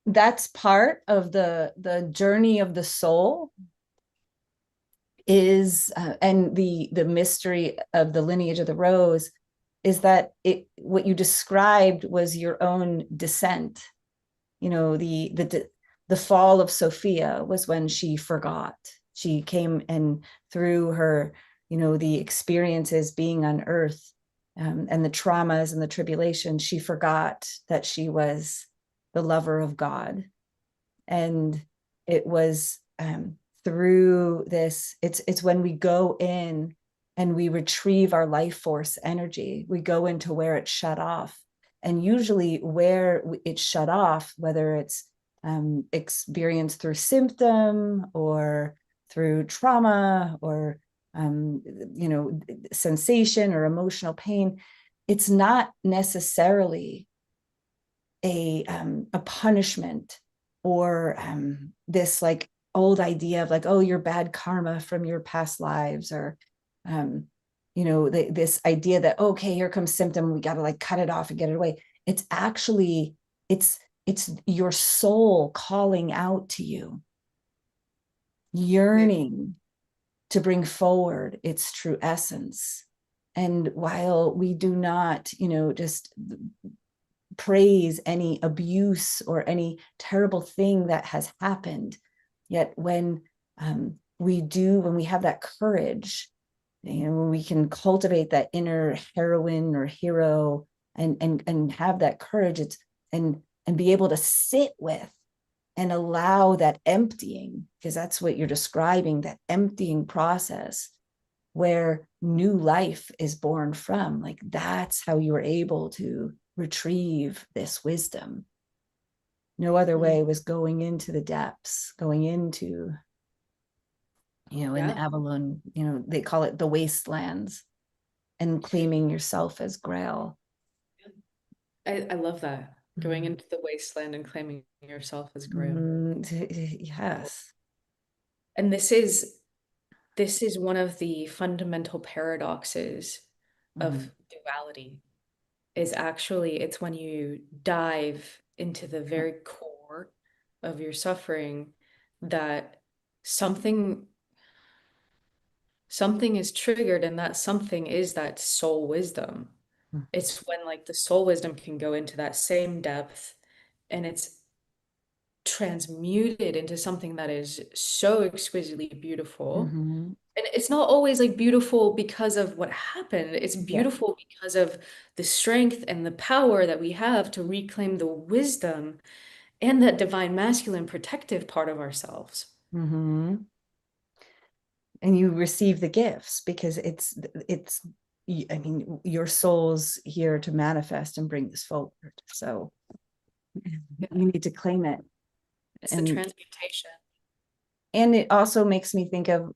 Speaker 2: that's part of the journey of the soul is and the mystery of the lineage of the rose is that it what you described was your own descent. You know, the fall of Sophia was when she forgot. She came and through her, you know, the experiences being on earth, and the traumas and the tribulations, she forgot that she was the lover of God. And it was through this, it's when we go in and we retrieve our life force energy, we go into where it's shut off. And usually where it's shut off, whether it's experienced through symptom or through trauma or you know, sensation or emotional pain, it's not necessarily a punishment or this like old idea of like, oh, you're bad karma from your past lives, or you know, this idea that okay, here comes symptom, we got to like cut it off and get it away. It's actually it's your soul calling out to you, yearning to bring forward its true essence. And while we do not, you know, just praise any abuse or any terrible thing that has happened, yet when when we have that courage, you know, when we can cultivate that inner heroine or hero and have that courage, it's and be able to sit with and allow that emptying, because that's what you're describing, that emptying process where new life is born from. Like that's how you were able to retrieve this wisdom. No other way was going into the depths, going into, you know, in the
Speaker 1: Yeah,
Speaker 2: Avalon, you know, they call it the wastelands, and claiming yourself as Grail.
Speaker 1: I love that. Going into the wasteland and claiming yourself as Grail.
Speaker 2: Yes.
Speaker 1: And this is one of the fundamental paradoxes of
Speaker 2: Mhm.
Speaker 1: duality, is actually it's when you dive into the very core of your suffering that something something is triggered, and that something is that soul wisdom. It's when like the soul wisdom can go into that same depth and it's transmuted into something that is so exquisitely beautiful.
Speaker 2: Mhm.
Speaker 1: And it's not always like beautiful because of what happened. It's
Speaker 2: Yeah.
Speaker 1: beautiful because of the strength and the power that we have to reclaim the wisdom and that divine masculine protective part of ourselves.
Speaker 2: Mhm. And you receive the gifts because I mean, your soul's here to manifest and bring this forward. So
Speaker 1: Yeah.
Speaker 2: you need to claim it.
Speaker 1: It's the
Speaker 2: And
Speaker 1: transmutation.
Speaker 2: it also makes me think of,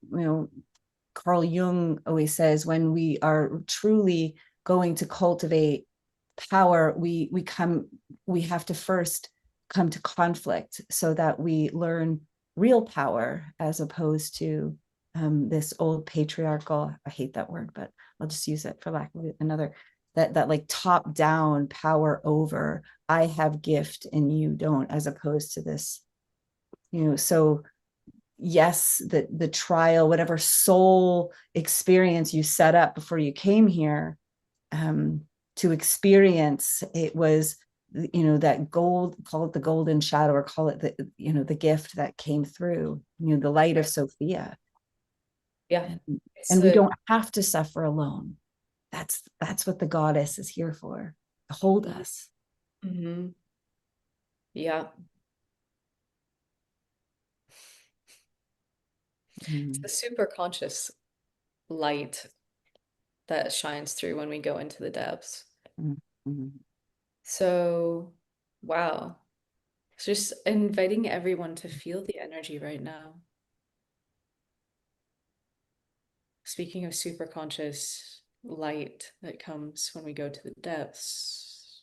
Speaker 2: Carl Jung always says, when we are truly going to cultivate power, we have to first come to conflict so that we learn real power, as opposed to this old patriarchal, I hate that word, but I'll just use it for lack of another, that like top down power over, I have gift and you don't, as opposed to this, so yes, the trial, whatever soul experience you set up before you came here to experience, it was, that gold, call it the golden shadow, or call it the gift that came through, the light of Sophia.
Speaker 1: Yeah.
Speaker 2: And we don't have to suffer alone. That's what the goddess is here for, to hold us.
Speaker 1: Mm-hmm. Yeah. It's the super conscious light that shines through when we go into the depths.
Speaker 2: Mm-hmm.
Speaker 1: So, wow. So just inviting everyone to feel the energy right now. Speaking of super conscious light that comes when we go to the depths,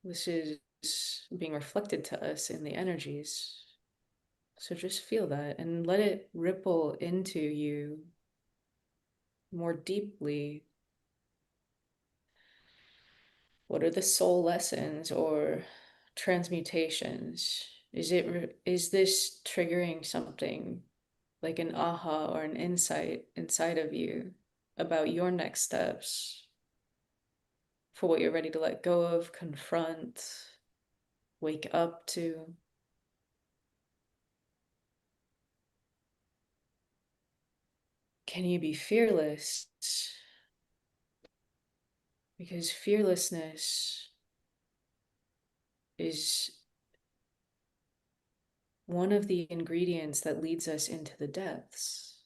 Speaker 1: this is being reflected to us in the energies. So just feel that and let it ripple into you more deeply. What are the soul lessons or transmutations? Is this triggering something like an aha or an insight inside of you about your next steps for what you're ready to let go of, confront, wake up to? Can you be fearless? Because fearlessness is one of the ingredients that leads us into the depths.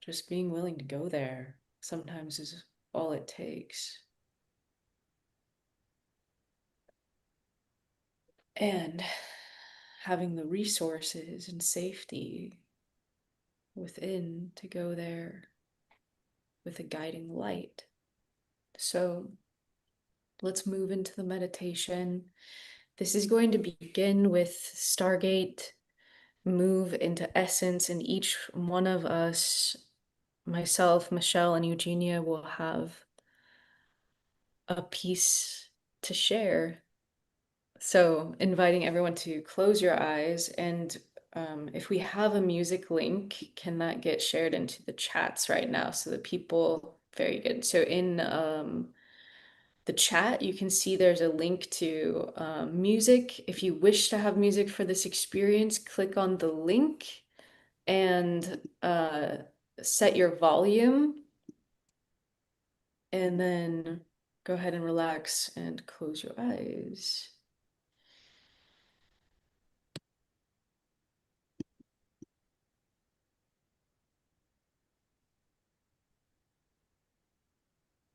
Speaker 1: Just being willing to go there sometimes is all it takes. And having the resources and safety within to go there with a guiding light. So let's move into the meditation. This is going to begin with Stargate, move into Essence, and each one of us, myself, Michelle, and Eugenia, will have a piece to share. So inviting everyone to close your eyes, and if we have a music link, can that get shared into the chats right now so that people, very good. So in the chat, you can see there's a link to music. If you wish to have music for this experience, click on the link and set your volume, and then go ahead and relax and close your eyes.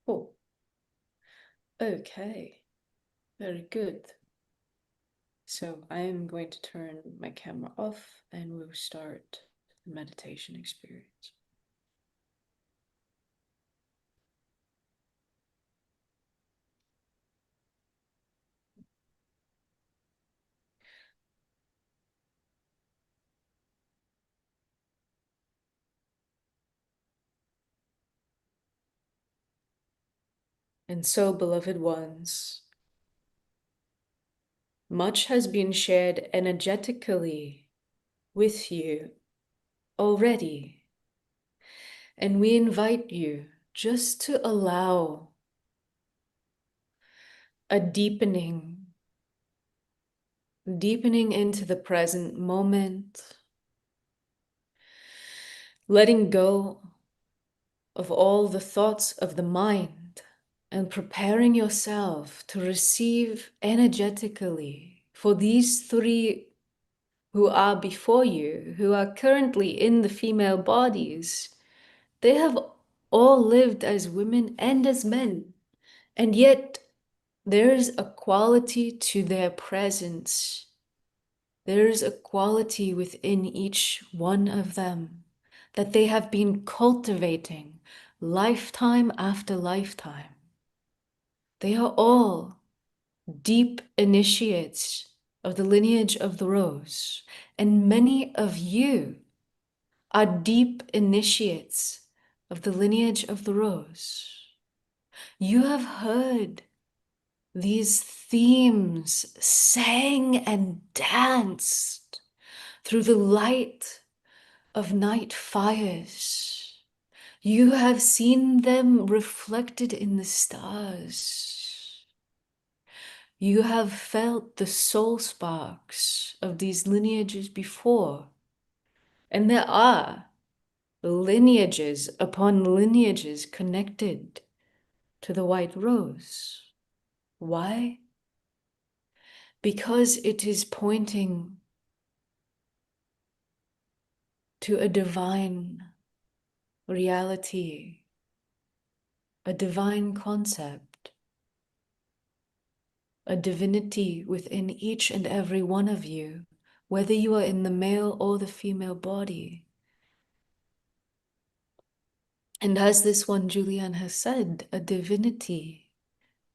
Speaker 1: Cool. Okay, very good. So I am going to turn my camera off and we'll start the meditation experience. And so, beloved ones, much has been shared energetically with you already. And we invite you just to allow a deepening into the present moment, letting go of all the thoughts of the mind and preparing yourself to receive energetically for these three who are before you, who are currently in the female bodies. They have all lived as women and as men, and yet there's a quality to their presence. There's a quality within each one of them that they have been cultivating lifetime after lifetime. They are all deep initiates of the lineage of the rose, and many of you are deep initiates of the lineage of the rose. You have heard these themes sang and danced through the light of night fires. You have seen them reflected in the stars. You have felt the soul sparks of these lineages before. And there are lineages upon lineages connected to the white rose. Why? Because it is pointing to a divine reality, a divine concept, a divinity within each and every one of you, whether you are in the male or the female body. And as this one, Julieanne, has said, a divinity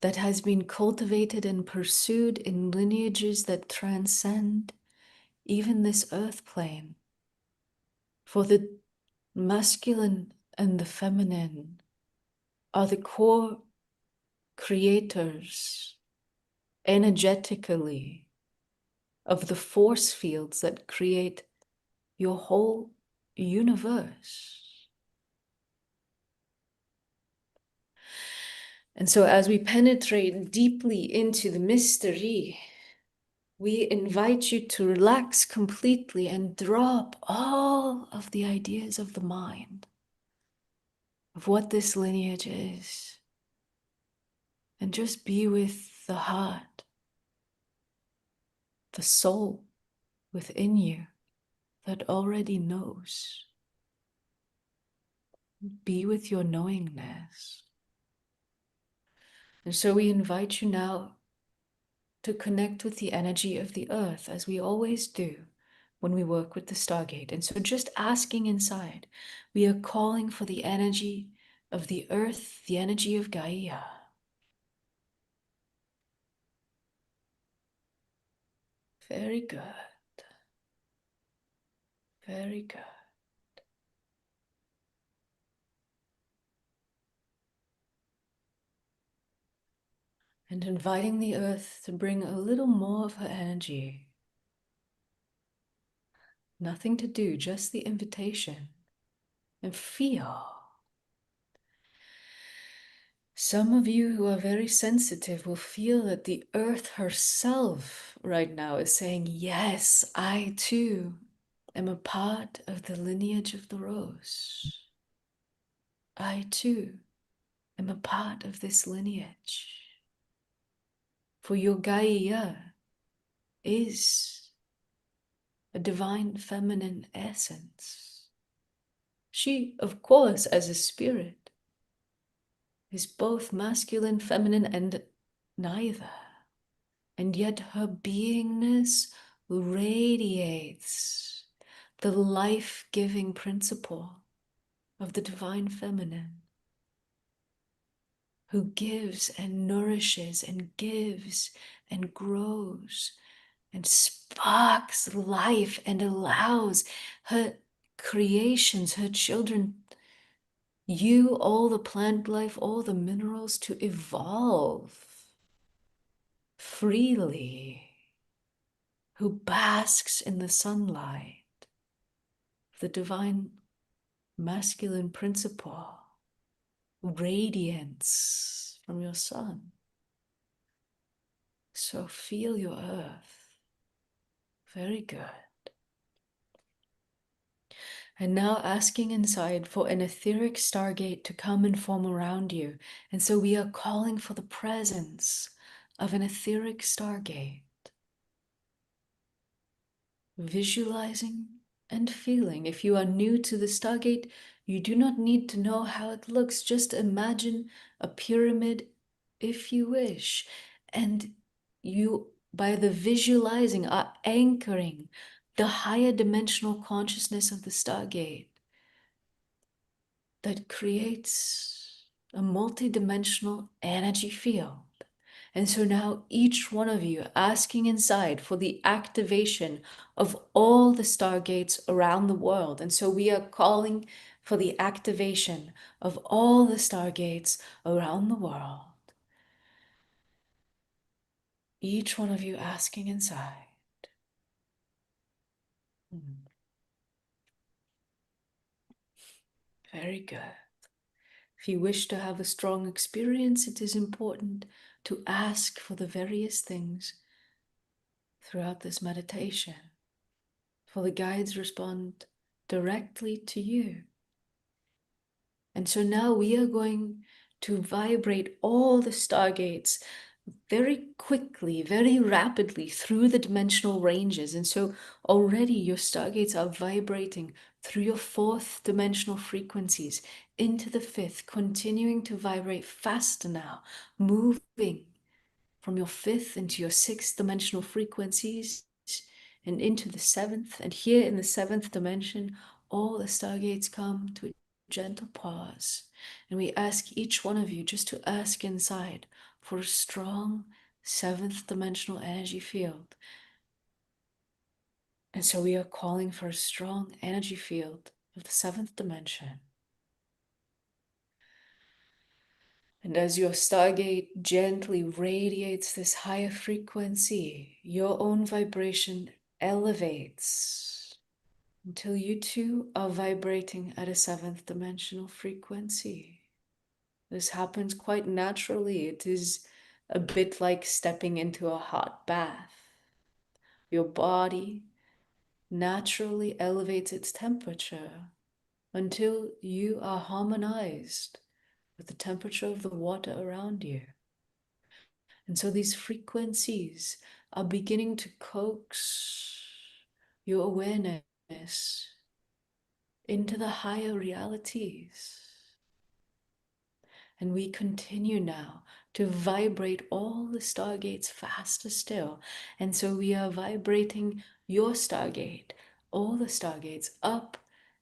Speaker 1: that has been cultivated and pursued in lineages that transcend even this earth plane. For the masculine and the feminine are the core creators energetically of the force fields that create your whole universe. And so as we penetrate deeply into the mystery, we invite you to relax completely and drop all of the ideas of the mind of what this lineage is, and just be with the heart, the soul within you that already knows. Be with your knowingness. And so we invite you now to connect with the energy of the earth, as we always do when we work with the Stargate. And so just asking inside, we are calling for the energy of the earth, the energy of Gaia. Very good. Very good. And inviting the earth to bring a little more of her energy. Nothing to do, just the invitation. And feel. Some of you who are very sensitive will feel that the earth herself right now is saying, yes, I too am a part of the lineage of the rose. I too am a part of this lineage. For your Gaia is a divine feminine essence. She, of course, as a spirit, is both masculine, feminine, and neither. And yet her beingness radiates the life-giving principle of the divine feminine, who gives and nourishes and gives and grows and sparks life and allows her creations, her children, you, all the plant life, all the minerals to evolve freely, who basks in the sunlight, the divine masculine principle, radiance from your sun. So feel your earth. Very good. And now asking inside for an etheric stargate to come and form around you. And so we are calling for the presence of an etheric stargate. Visualizing and feeling. If you are new to the stargate, you do not need to know how it looks. Just imagine a pyramid if you wish. And you, by the visualizing, are anchoring the higher dimensional consciousness of the stargate that creates a multidimensional energy field. And so now each one of you asking inside for the activation of all the stargates around the world. And so we are calling for the activation of all the stargates around the world. Each one of you asking inside. Very good. If you wish to have a strong experience, it is important to ask for the various things throughout this meditation. For the guides respond directly to you. And so now we are going to vibrate all the stargates very quickly, very rapidly through the dimensional ranges. And so already your stargates are vibrating through your fourth dimensional frequencies into the fifth, continuing to vibrate faster now, moving from your fifth into your sixth dimensional frequencies and into the seventh. And here in the seventh dimension, all the stargates come to a gentle pause. And we ask each one of you just to ask inside for a strong seventh dimensional energy field. And so we are calling for a strong energy field of the seventh dimension. And as your stargate gently radiates this higher frequency, your own vibration elevates until you too are vibrating at a seventh dimensional frequency. This happens quite naturally. It is a bit like stepping into a hot bath. Your body naturally elevates its temperature until you are harmonized with the temperature of the water around you. And so these frequencies are beginning to coax your awareness into the higher realities. And we continue now to vibrate all the stargates faster still. And so we are vibrating your stargate, all the stargates, up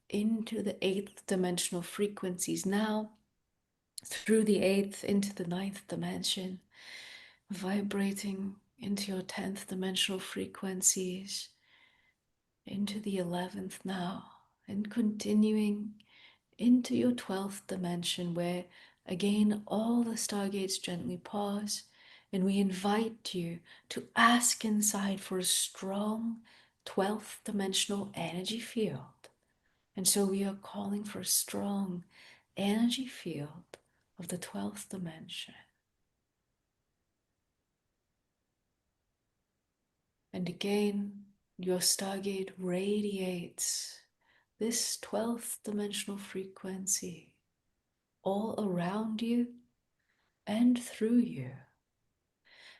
Speaker 1: into the eighth dimensional frequencies now, through the eighth into the ninth dimension, vibrating into your 10th dimensional frequencies, into the 11th now, and continuing into your 12th dimension, where again all the stargates gently pause, and we invite you to ask inside for a strong 12th dimensional energy field. And so we are calling for a strong energy field of the 12th dimension. And again, your stargate radiates this 12th dimensional frequency all around you and through you.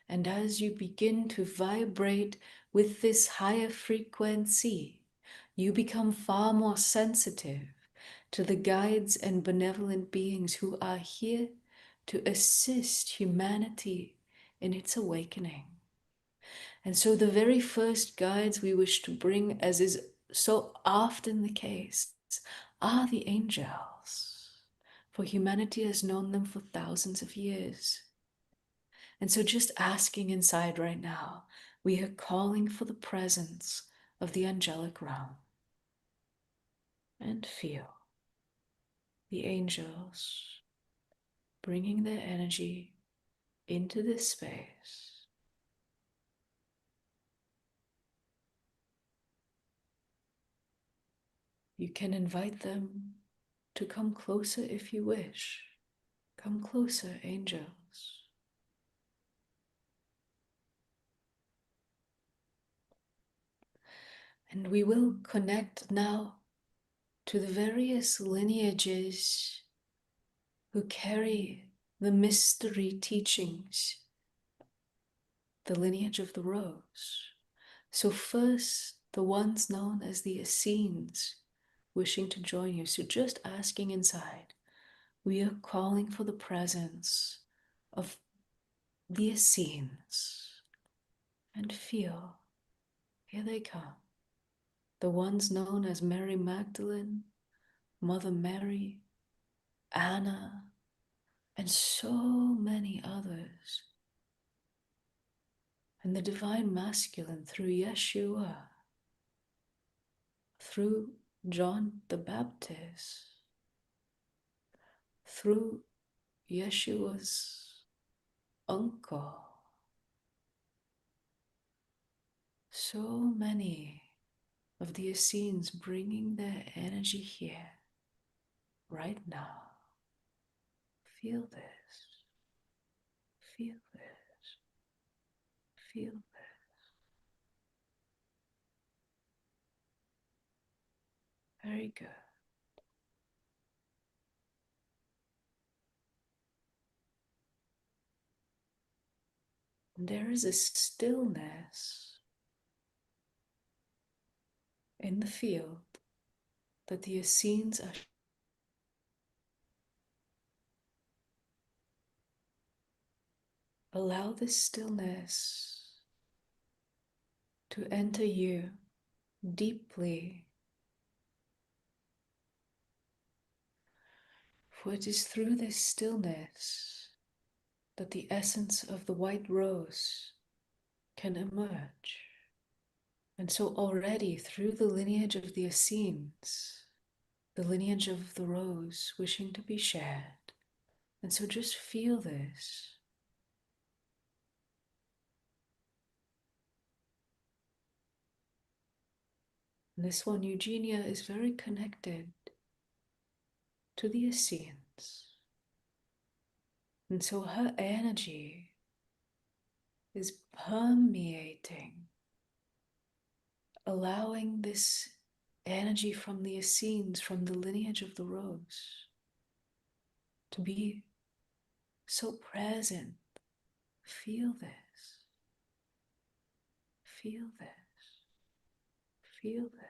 Speaker 1: And as you begin to vibrate with this higher frequency, you become far more sensitive to the guides and benevolent beings who are here to assist humanity in its awakening. And so the very first guides we wish to bring, as is so often the case, are the angels, for humanity has known them for thousands of years. And so just asking inside right now, we are calling for the presence of the angelic realm. And feel the angels bringing their energy into this space. You can invite them to come closer if you wish. Come closer, angels. And we will connect now to the various lineages who carry the mystery teachings, the lineage of the rose. So first, the ones known as the Essenes, wishing to join you. So just asking inside, we are calling for the presence of the Essenes. And feel, here they come. The ones known as Mary Magdalene, Mother Mary, Anna, and so many others. And the divine masculine through Yeshua, through John the Baptist, through Yeshua's uncle. So many of the Essenes bringing their energy here, right now. Feel this. Feel this. Feel this. Very good. There is a stillness in the field that the Essenes are. Allow this stillness to enter you deeply, for it is through this stillness that the essence of the white rose can emerge. And so already through the lineage of the Essenes, the lineage of the rose wishing to be shared. And so just feel this. This one, Eugenia, is very connected to the Essenes. And so her energy is permeating, allowing this energy from the Essenes, from the lineage of the rose, to be so present. Feel this. Feel this. Feel this.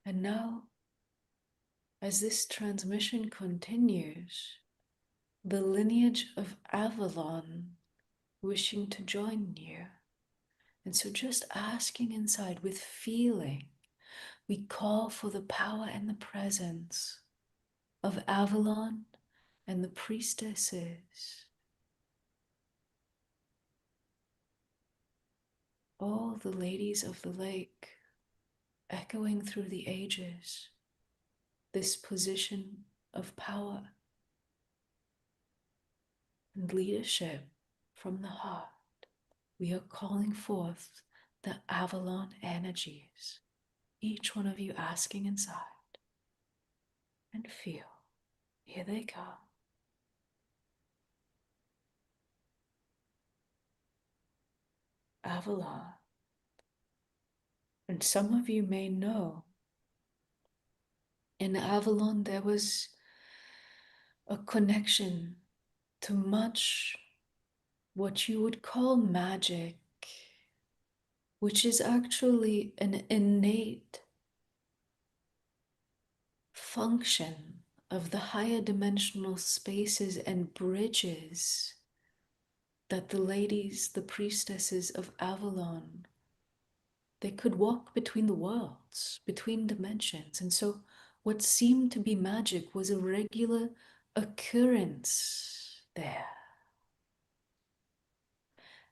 Speaker 1: And now, as this transmission continues, the lineage of Avalon wishing to join you. And so just asking inside with feeling, we call for the power and the presence of Avalon and the priestesses. All the ladies of the lake, echoing through the ages, this position of power and leadership from the heart. We are calling forth the Avalon energies, each one of you asking inside, and feel, here they come. Avalon. And some of you may know, in Avalon there was a connection to much what you would call magic, which is actually an innate function of the higher dimensional spaces and bridges that the ladies, the priestesses of Avalon, they could walk between the worlds, between dimensions. And so what seemed to be magic was a regular occurrence there.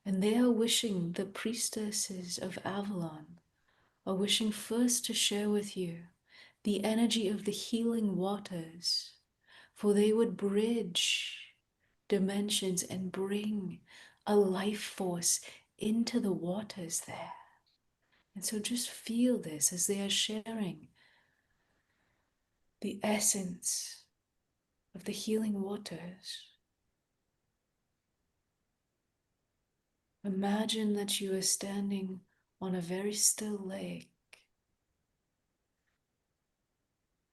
Speaker 1: And they are wishing, the priestesses of Avalon are wishing first to share with you the energy of the healing waters, for they would bridge dimensions and bring a life force into the waters there. And so just feel this as they are sharing the essence of the healing waters. Imagine that you are standing on a very still lake.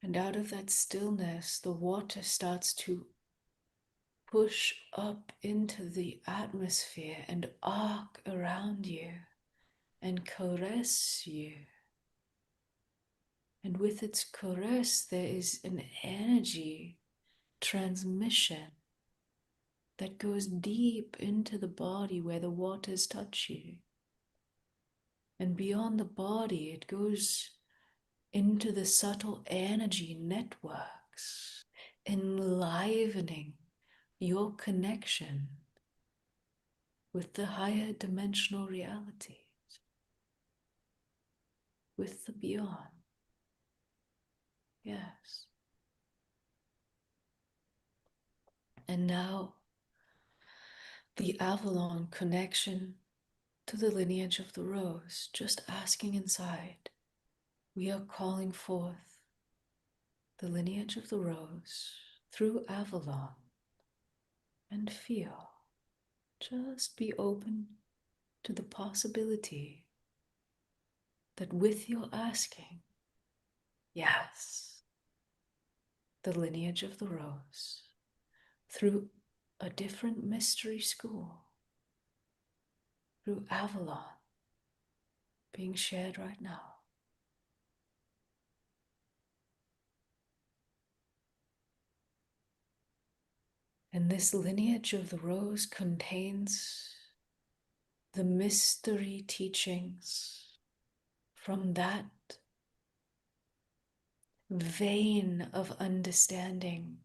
Speaker 1: And out of that stillness, the water starts to push up into the atmosphere and arc around you and caress you. And with its caress, there is an energy transmission that goes deep into the body where the waters touch you. And beyond the body, it goes into the subtle energy networks, enlivening your connection with the higher dimensional realities, with the beyond. Yes. And now, the Avalon connection to the lineage of the rose, just asking inside, we are calling forth the lineage of the rose through Avalon, and feel, just be open to the possibility that with your asking, yes, the lineage of the rose through a different mystery school, through Avalon being shared right now. And this lineage of the rose contains the mystery teachings from that vein of understanding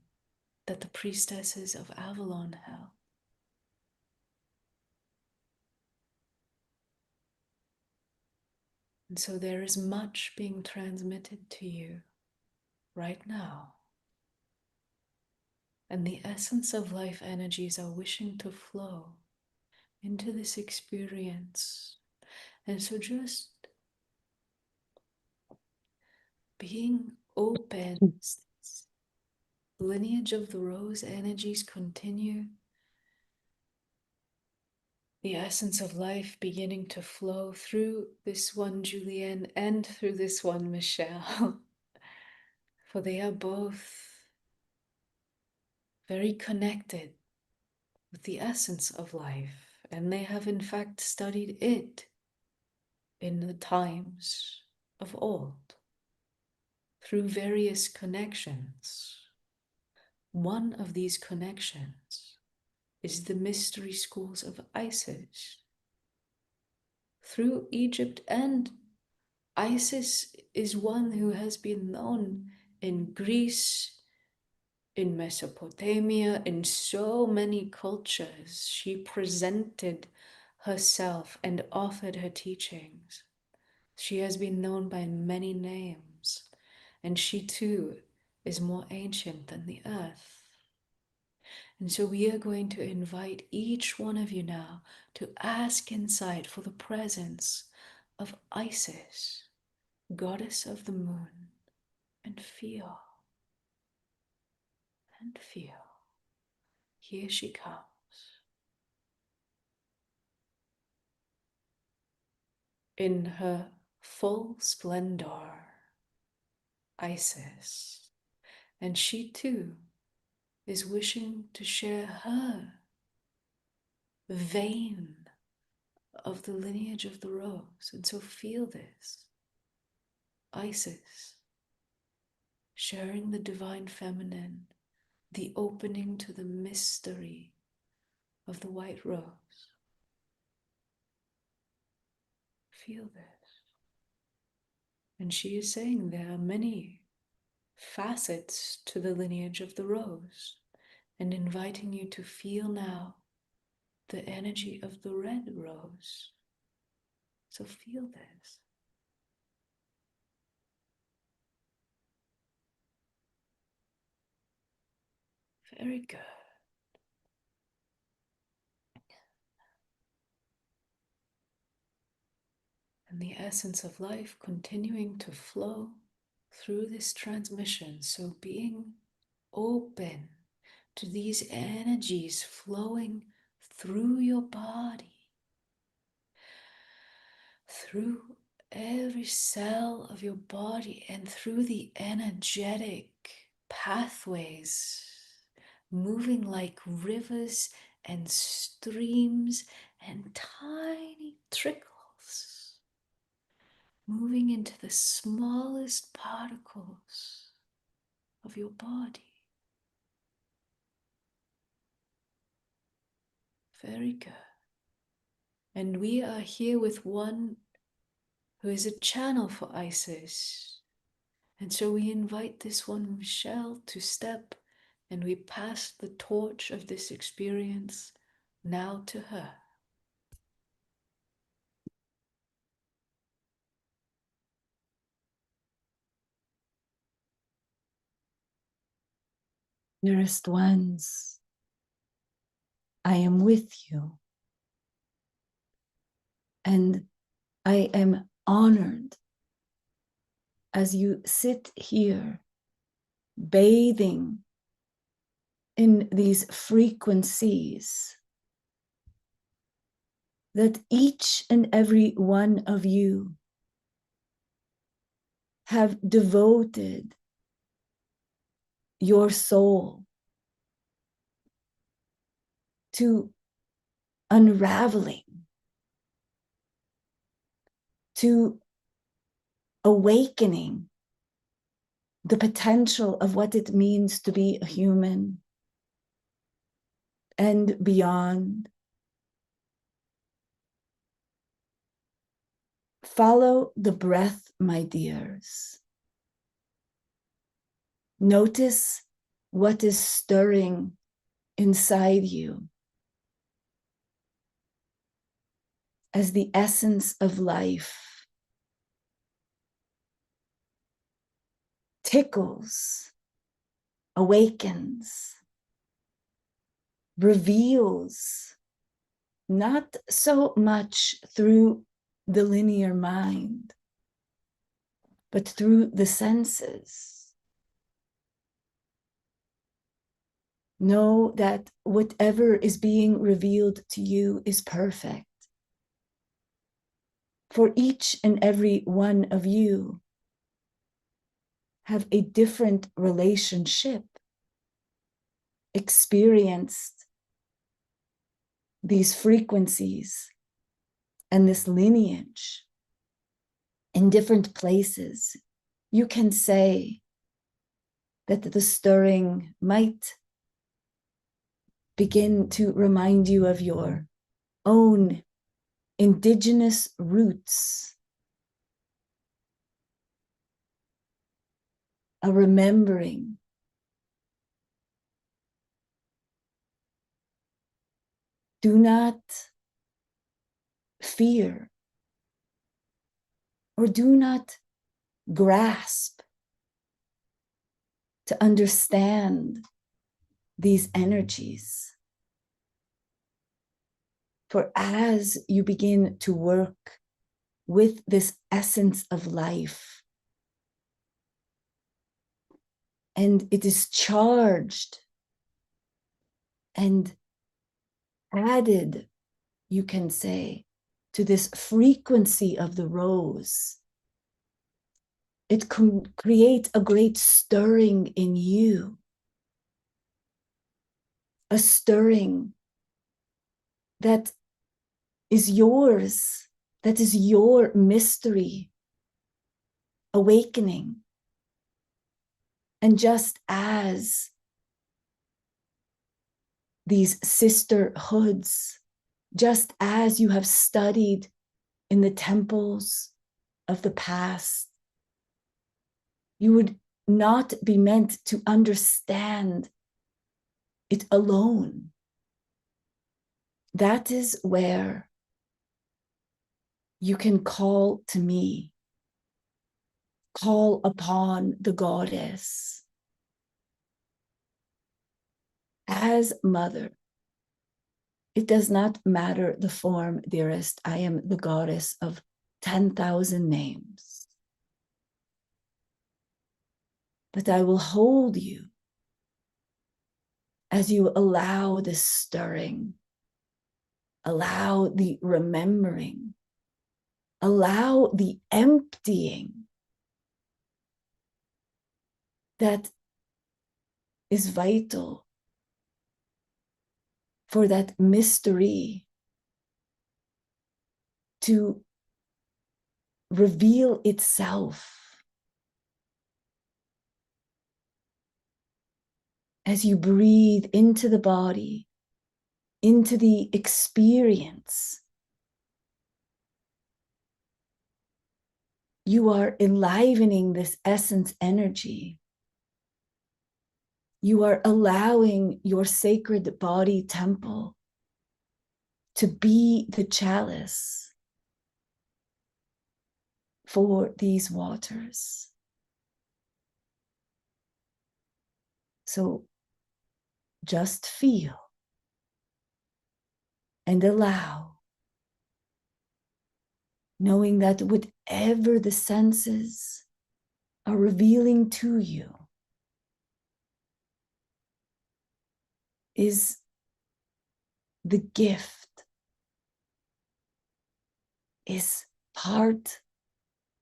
Speaker 1: that the priestesses of Avalon held. And so there is much being transmitted to you right now. And the essence of life energies are wishing to flow into this experience. And so just being open, lineage of the rose energies continue. The essence of life beginning to flow through this one Julieanne and through this one Michelle. For they are both very connected with the essence of life, and they have in fact studied it in the times of old through various connections. One of these connections is the mystery schools of Isis through Egypt, and Isis is one who has been known in Greece, in Mesopotamia, in so many cultures. She presented herself and offered her teachings. She has been known by many names, and she too is more ancient than the earth. And so we are going to invite each one of you now to ask inside for the presence of Isis, goddess of the moon, and feel, and feel. Here she comes. In her full splendor, Isis, and she too is wishing to share her vein of the lineage of the rose. And so feel this. Isis, sharing the divine feminine, the opening to the mystery of the white rose. Feel this. And she is saying there are many facets to the lineage of the rose, and inviting you to feel now the energy of the red rose. So feel this. Very good. And the essence of life continuing to flow through this transmission. So being open to these energies flowing through your body, through every cell of your body and through the energetic pathways, moving like rivers and streams and tiny trickles, moving into the smallest particles of your body. Very good. And we are here with one who is a channel for Isis. And so we invite this one, Michelle, to step, and we pass the torch of this experience now to her.
Speaker 2: Dearest ones, I am with you. And I am honored as you sit here bathing in these frequencies that each and every one of you have devoted your soul to unraveling, to awakening the potential of what it means to be a human and beyond. Follow the breath, my dears. Notice what is stirring inside you as the essence of life tickles, awakens, reveals, not so much through the linear mind, but through the senses. Know that whatever is being revealed to you is perfect. For each and every one of you have a different relationship, experienced these frequencies and this lineage in different places. You can say that the stirring might begin to remind you of your own indigenous roots, a remembering. Do not fear or do not grasp to understand these energies. For as you begin to work with this essence of life, and it is charged and added, you can say, to this frequency of the rose, it can create a great stirring in you, a stirring that is yours, that is your mystery awakening. And just as these sisterhoods, just as you have studied in the temples of the past, you would not be meant to understand it alone. That is where you can call to me, call upon the goddess. As mother, it does not matter the form, dearest. I am the goddess of 10,000 names. But I will hold you as you allow this stirring, allow the remembering, allow the emptying that is vital for that mystery to reveal itself as you breathe into the body, into the experience. You are enlivening this essence energy. You are allowing your sacred body temple to be the chalice for these waters. So just feel and allow, knowing that whatever the senses are revealing to you is the gift, is part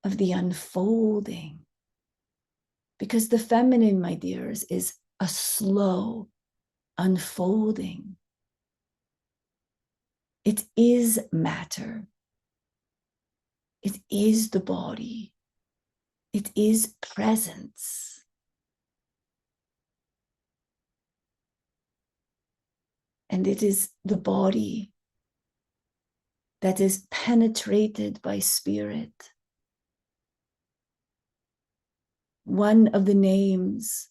Speaker 2: of the unfolding. Because the feminine, my dears, is a slow unfolding. It is matter. It is the body. It is presence. And it is the body that is penetrated by spirit. One of the names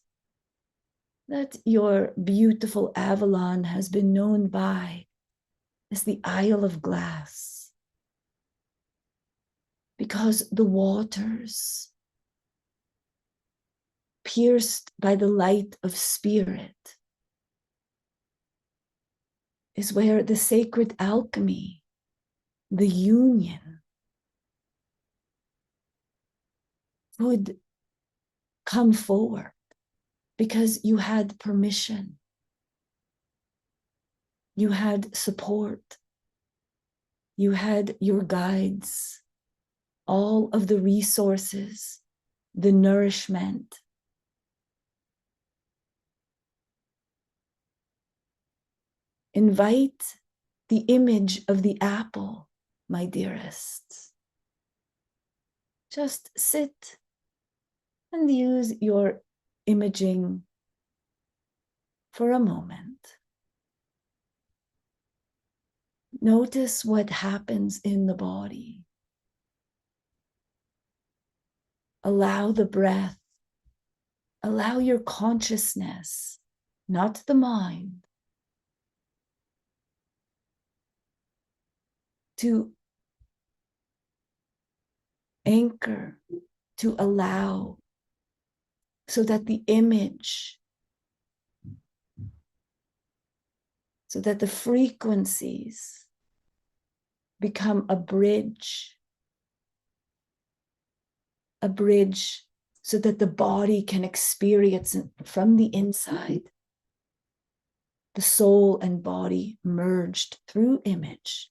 Speaker 2: that your beautiful Avalon has been known by is the Isle of Glass, because the waters, pierced by the light of spirit, is where the sacred alchemy, the union, would come forward because you had permission, you had support, you had your guides, all of the resources, the nourishment. Invite the image of the apple, my dearest. Just sit and use your imaging for a moment. Notice what happens in the body. Allow the breath, allow your consciousness, not the mind, to anchor, to allow, so that the image, so that the frequencies become a bridge so that the body can experience it from the inside. The soul and body merged through image.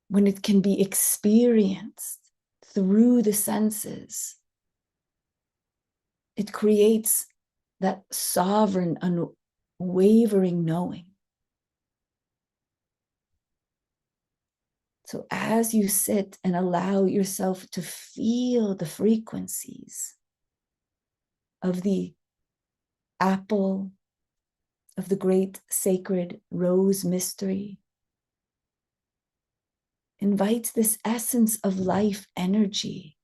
Speaker 2: When it can be experienced through the senses, it creates that sovereign, unwavering knowing. So as you sit and allow yourself to feel the frequencies of the apple, of the great sacred rose mystery, invite this essence of life energy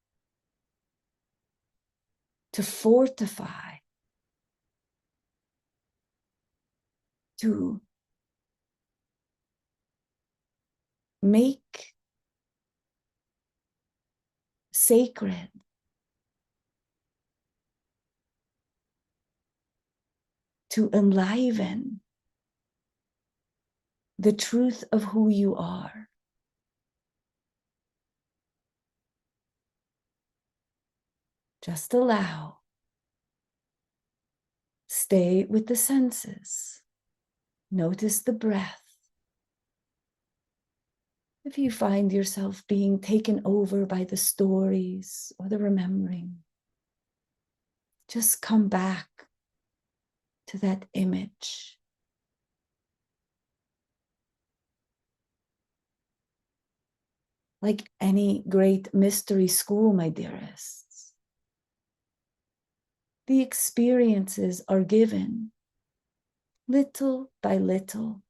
Speaker 2: to fortify, to make sacred, to enliven the truth of who you are. Just allow. Stay with the senses. Notice the breath. If you find yourself being taken over by the stories or the remembering, just come back to that image. Like any great mystery school, my dearests, the experiences are given little by little.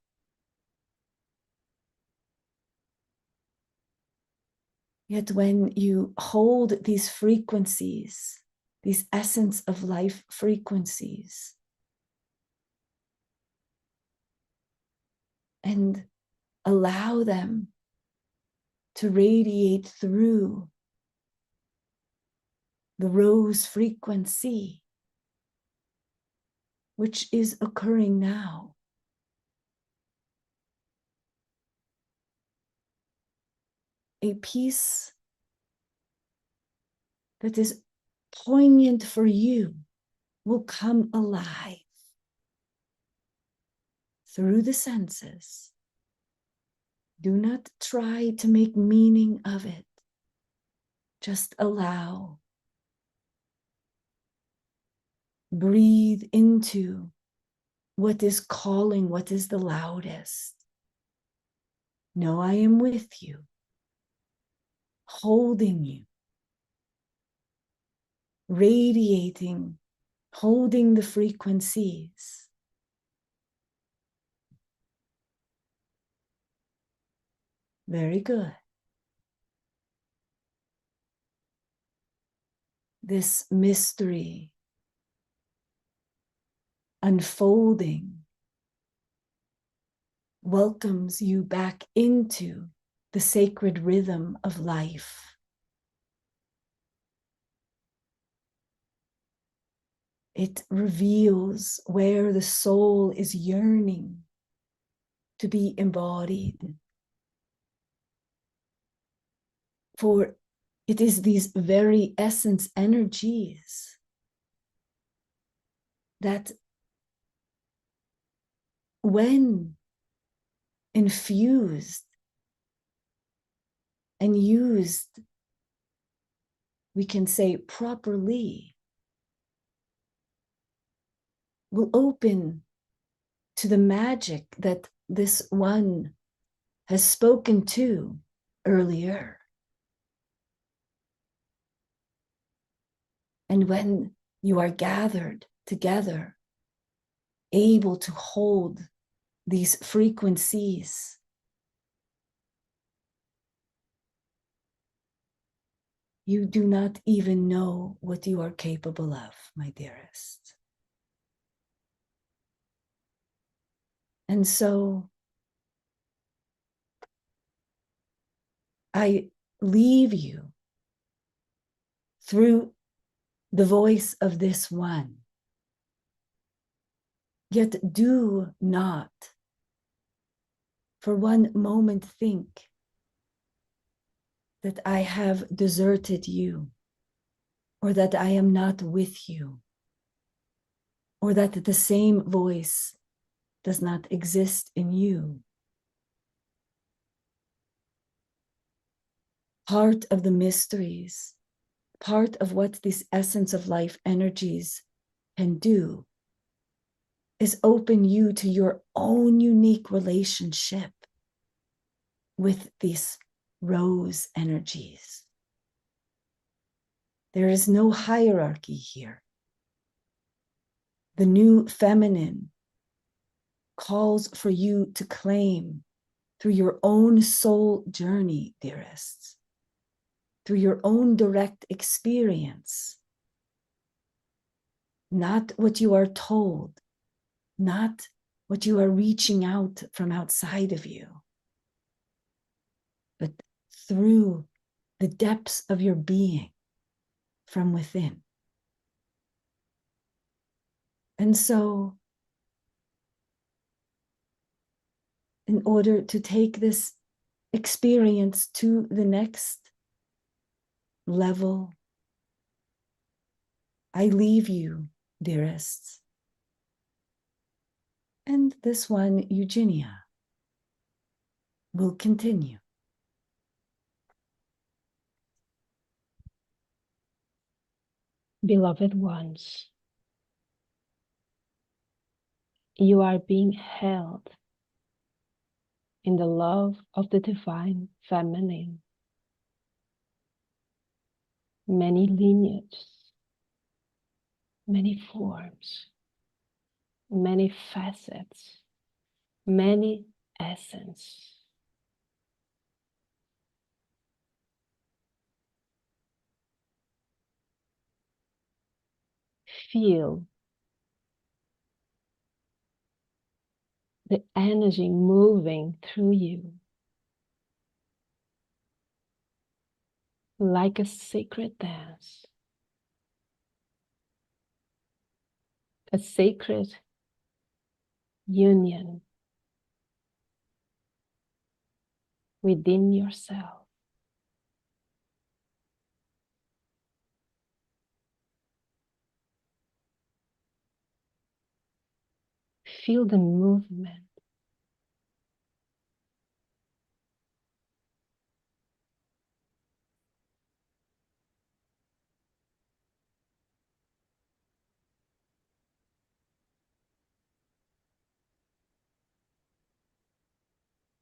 Speaker 2: Yet when you hold these frequencies, these essence of life frequencies, and allow them to radiate through the rose frequency, which is occurring now. A piece that is poignant for you will come alive through the senses. Do not try to make meaning of it. Just allow. Breathe into what is calling, what is the loudest. Know I am with you, holding you, radiating, holding the frequencies. Very good. This mystery unfolding welcomes you back into the sacred rhythm of life. It reveals where the soul is yearning to be embodied. For it is these very essence energies that, when infused and used, we can say properly, will open to the magic that this one has spoken to earlier. And when you are gathered together, able to hold these frequencies, you do not even know what you are capable of, my dearest. And so I leave you through the voice of this one. Yet do not for one moment think that I have deserted you, or that I am not with you, or that the same voice does not exist in you. Part of the mysteries, part of what these essence of life energies can do is open you to your own unique relationship with these rose energies. There is no hierarchy here. The new feminine calls for you to claim through your own soul journey, dearests, through your own direct experience, not what you are told, not what you are reaching out from outside of you, but through the depths of your being from within. And so, in order to take this experience to the next level, I leave you, dearests. And this one, Eugenia, will continue.
Speaker 3: Beloved ones, you are being held in the love of the divine feminine. Many lineages, many forms, many facets, many essence. Feel the energy moving through you like a sacred dance, a sacred union within yourself. Feel the movement.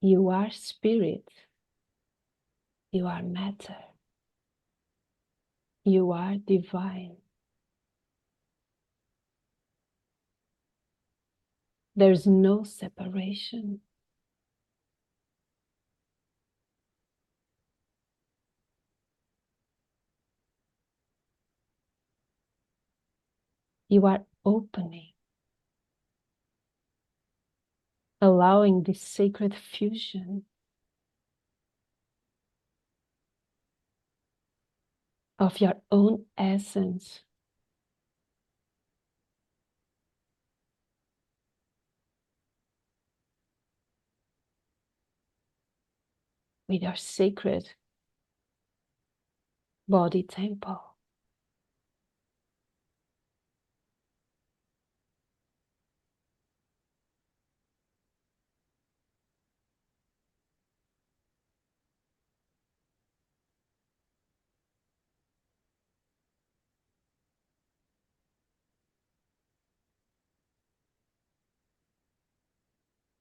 Speaker 3: You are spirit. You are matter. You are divine. There's no separation. You are opening, allowing this sacred fusion of your own essence with your sacred body temple.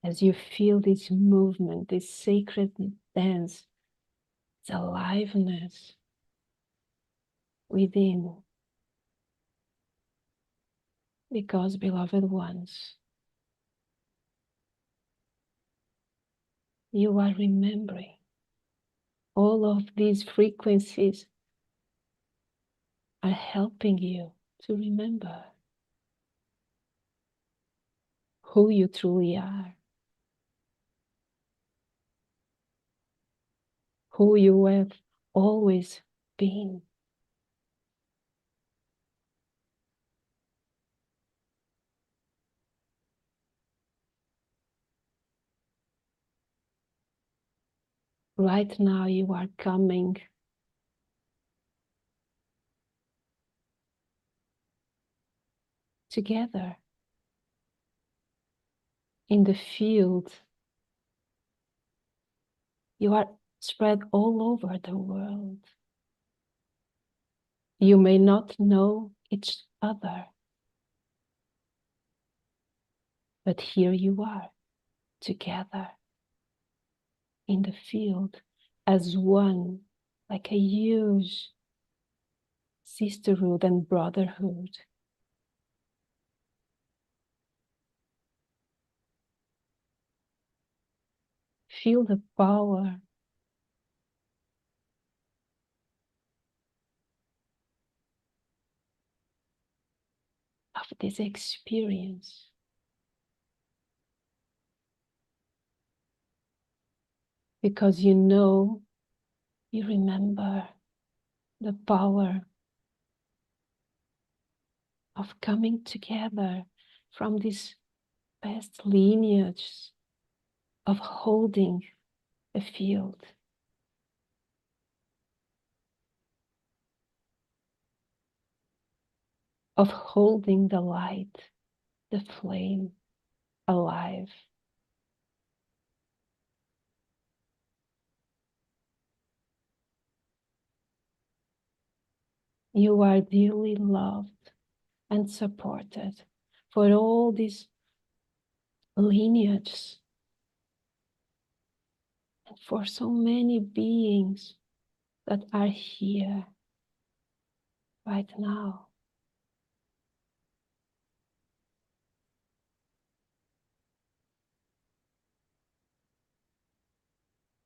Speaker 3: As you feel this movement, this sacred dance, this aliveness within. Because, beloved ones, you are remembering all of these frequencies are helping you to remember who you truly are, who you have always been. Right now you are coming together in the field. You are spread all over the world. You may not know each other, but here you are together in the field as one, like a huge sisterhood and brotherhood. Feel the power of this experience. Because you know, you remember the power of coming together from this past lineage of holding a field, of holding the light, the flame alive. You are dearly loved and supported for all these lineages and for so many beings that are here right now.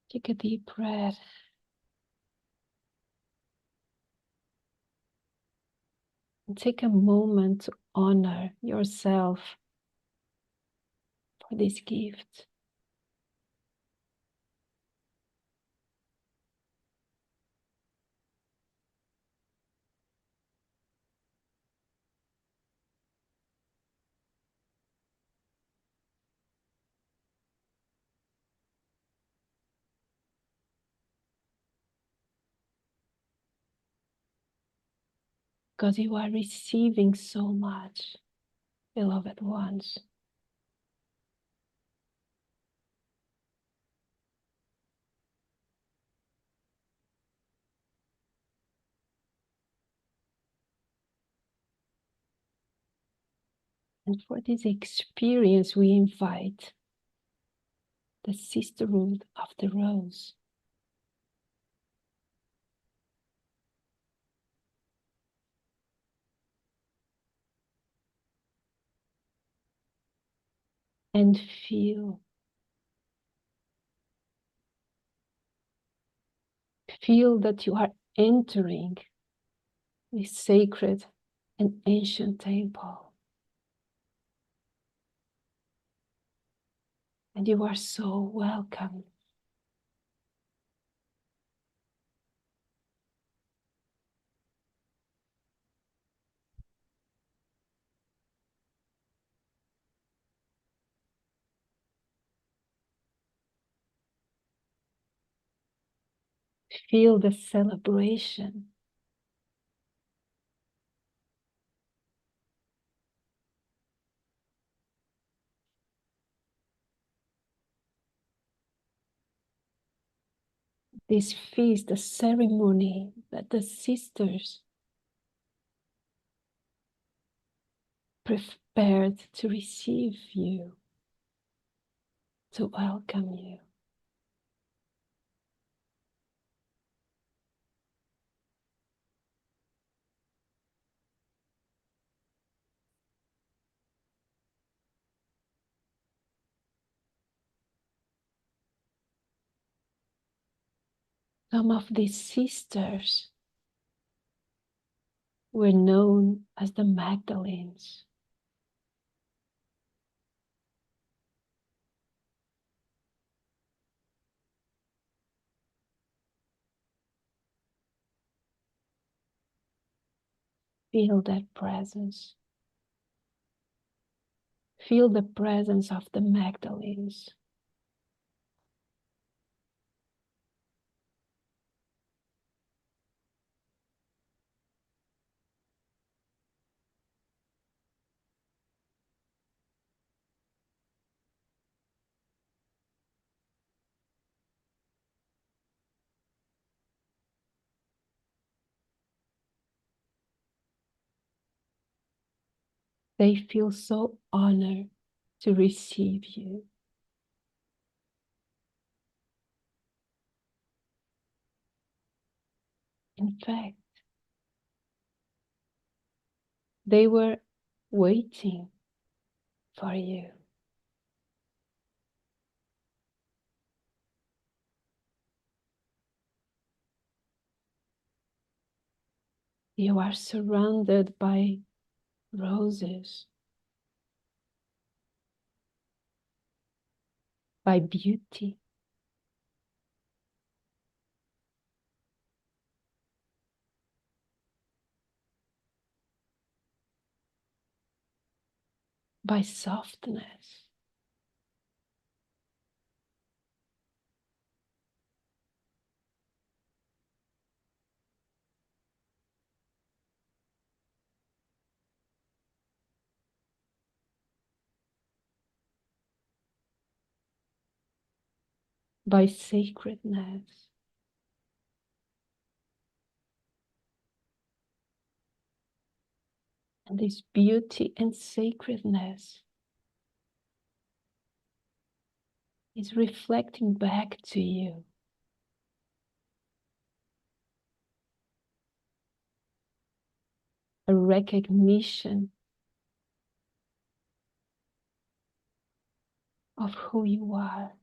Speaker 3: Take a deep breath. And take a moment to honor yourself for this gift. Because you are receiving so much, beloved ones. And for this experience, we invite the Sisterhood of the Rose. And feel that you are entering this sacred and ancient temple. And you are so welcome. Feel the celebration. This feast, the ceremony that the sisters prepared to receive you, to welcome you. Some of these sisters were known as the Magdalenes. Feel that presence. Feel the presence of the Magdalenes. They feel so honored to receive you. In fact, they were waiting for you. You are surrounded by roses, by beauty, by softness. By sacredness. this beauty and sacredness is reflecting back to you. A recognition of who you are.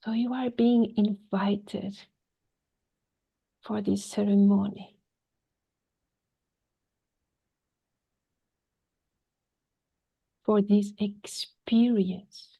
Speaker 3: So you are being invited for this ceremony. For this experience.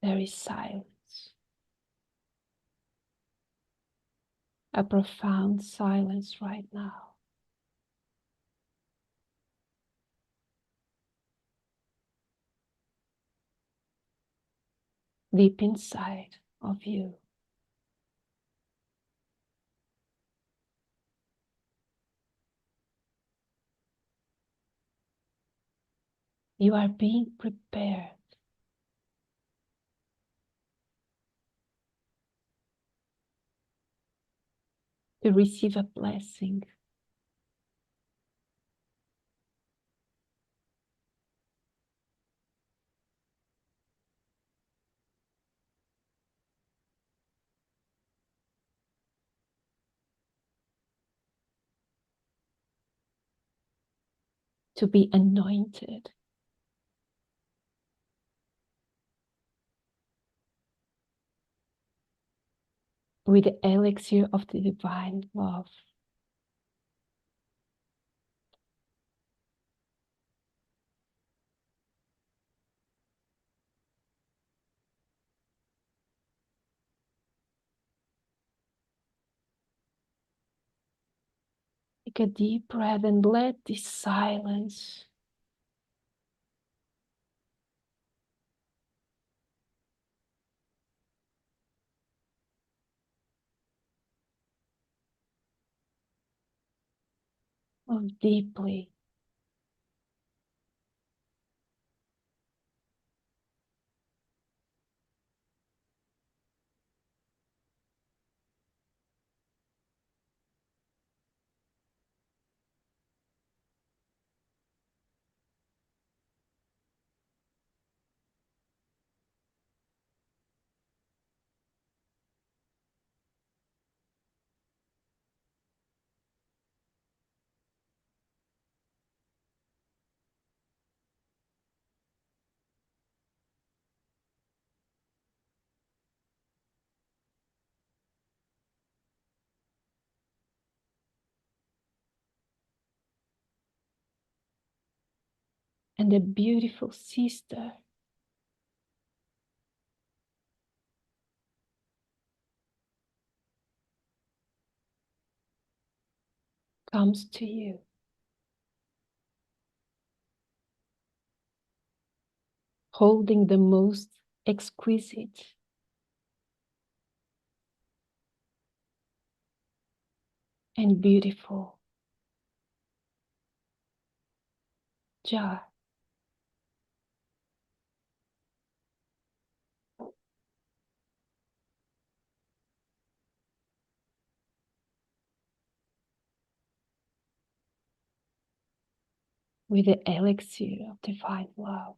Speaker 3: There is silence. A profound silence right now. Deep inside of you. You are being prepared to receive a blessing. To be anointed. With the elixir of the divine love. Take a deep breath and let this silence move deeply and the beautiful sister comes to you. Holding the most exquisite and beautiful jar. With the elixir of divine love.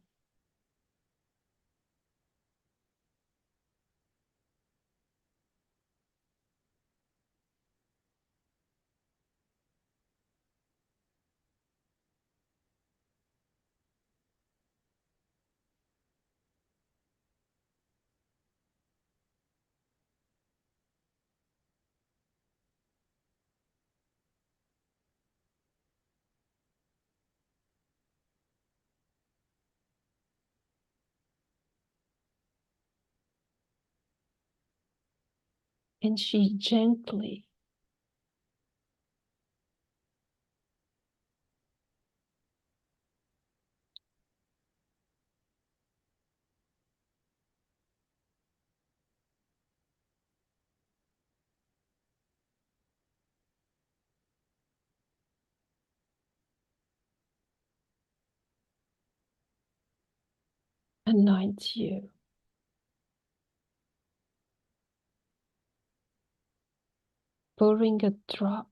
Speaker 3: And she gently anoints you. Pouring a drop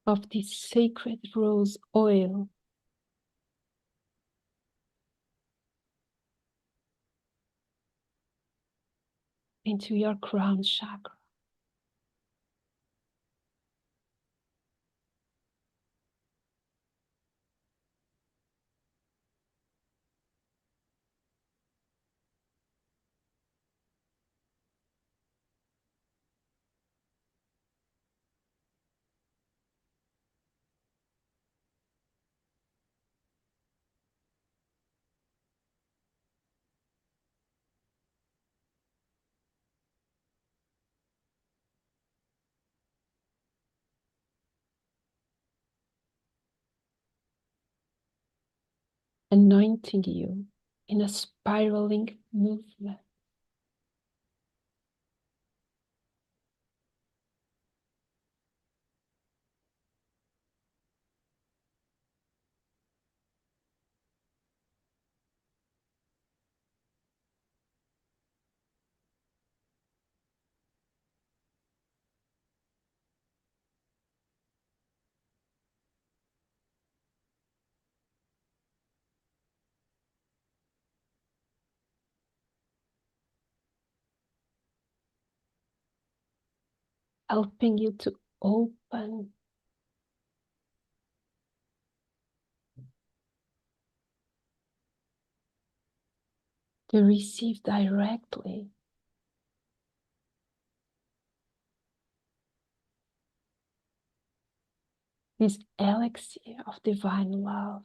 Speaker 3: of this sacred rose oil into your crown chakra. Anointing you in a spiraling movement. Helping you to open to receive directly this elixir of divine love.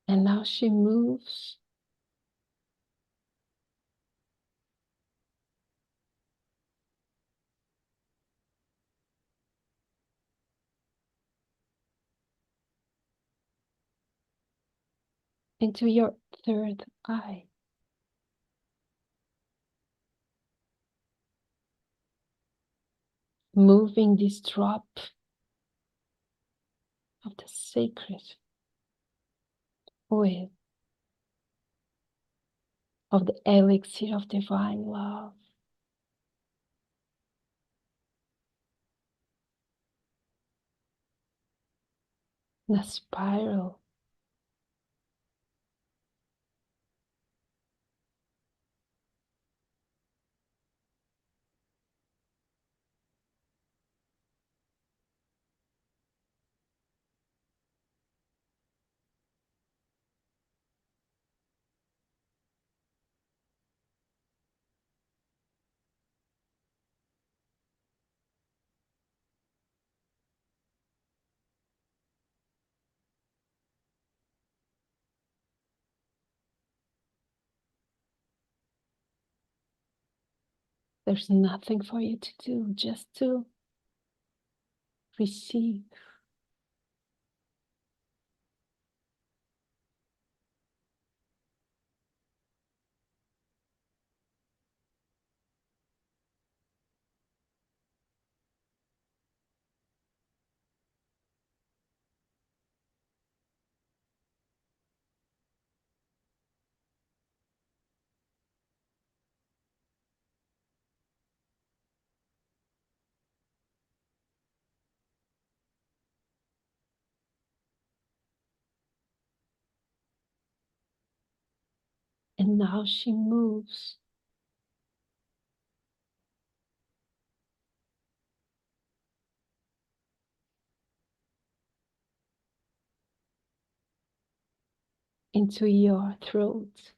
Speaker 3: And now she moves into your third eye. Moving this drop of the sacred oil of the elixir of divine love in a spiral There's nothing for you to do, just to receive. And now she moves into your throat,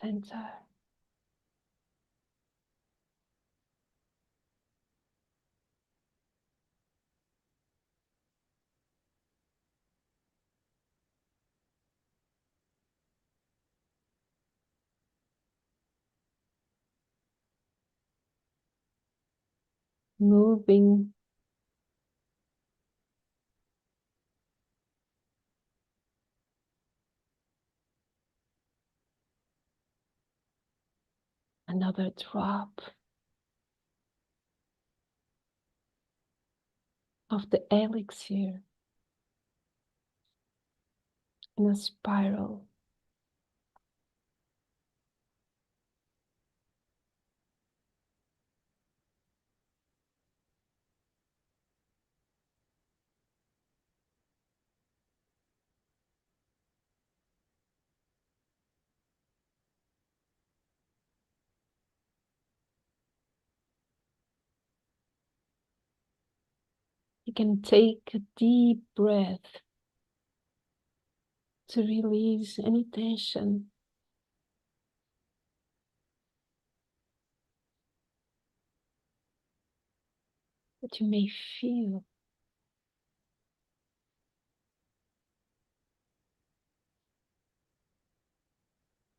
Speaker 3: center, moving another drop of the elixir in a spiral. You can take a deep breath to release any tension that you may feel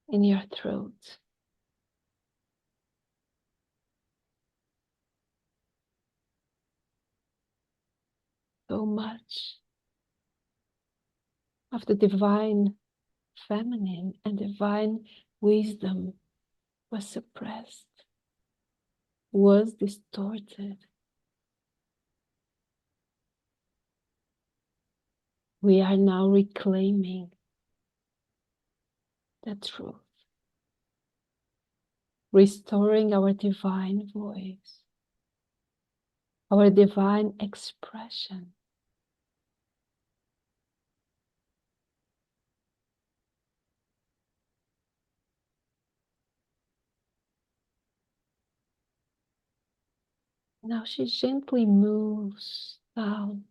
Speaker 3: in your throat. So much of the divine feminine and divine wisdom was suppressed, was distorted. We are now reclaiming the truth, restoring our divine voice, our divine expression. Now she gently moves down,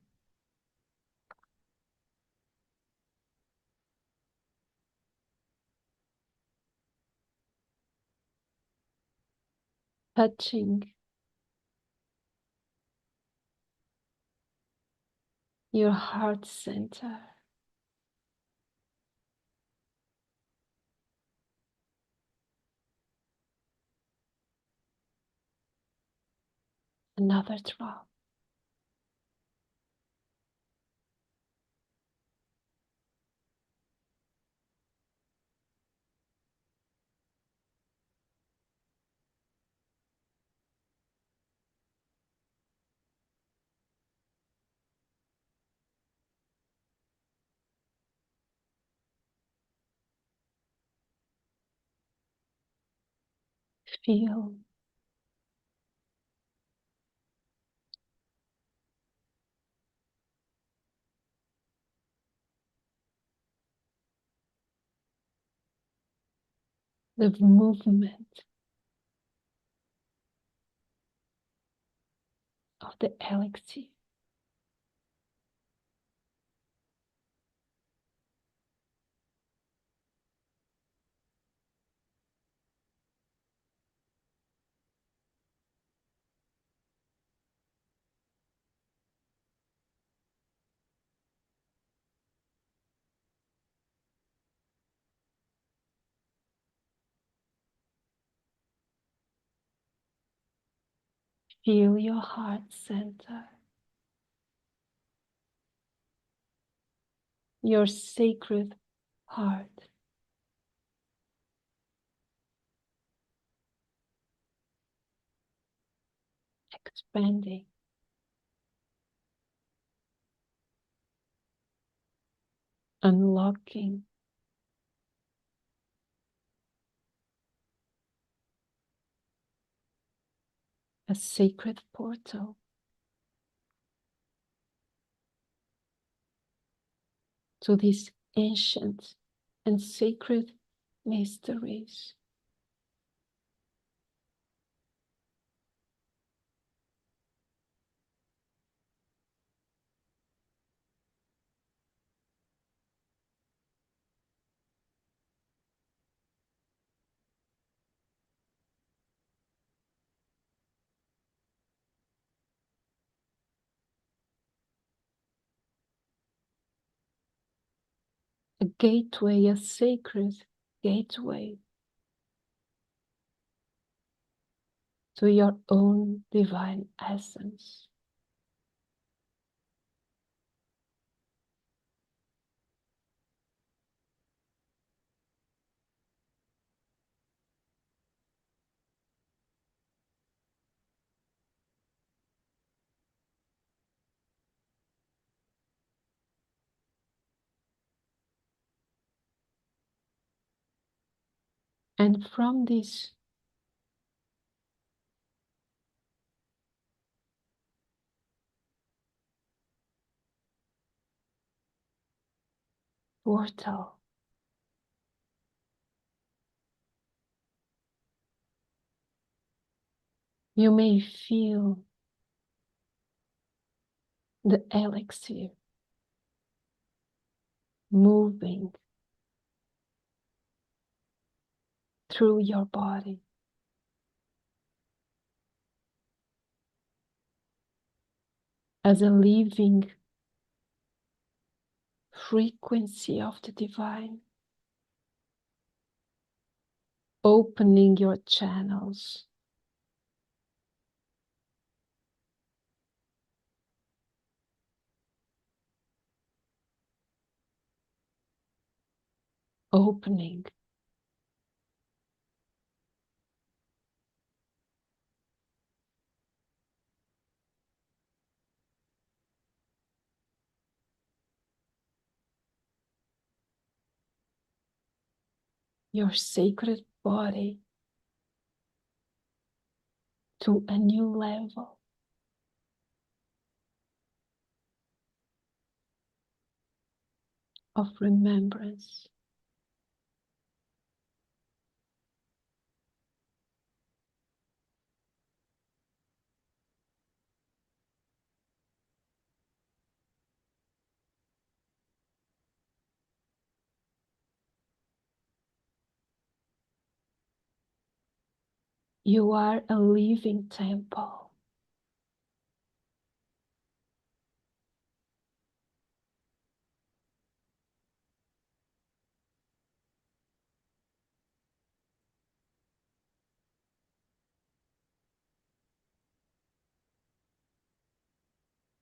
Speaker 3: touching your heart center. Another drop. Feel the movement of the elixir. Feel your heart center, your sacred heart, expanding, unlocking a sacred portal to these ancient and sacred mysteries. A gateway, a sacred gateway to your own divine essence. And from this portal, you may feel the elixir moving through your body as a living frequency of the divine, opening your channels, opening your sacred body to a new level of remembrance. You are a living temple.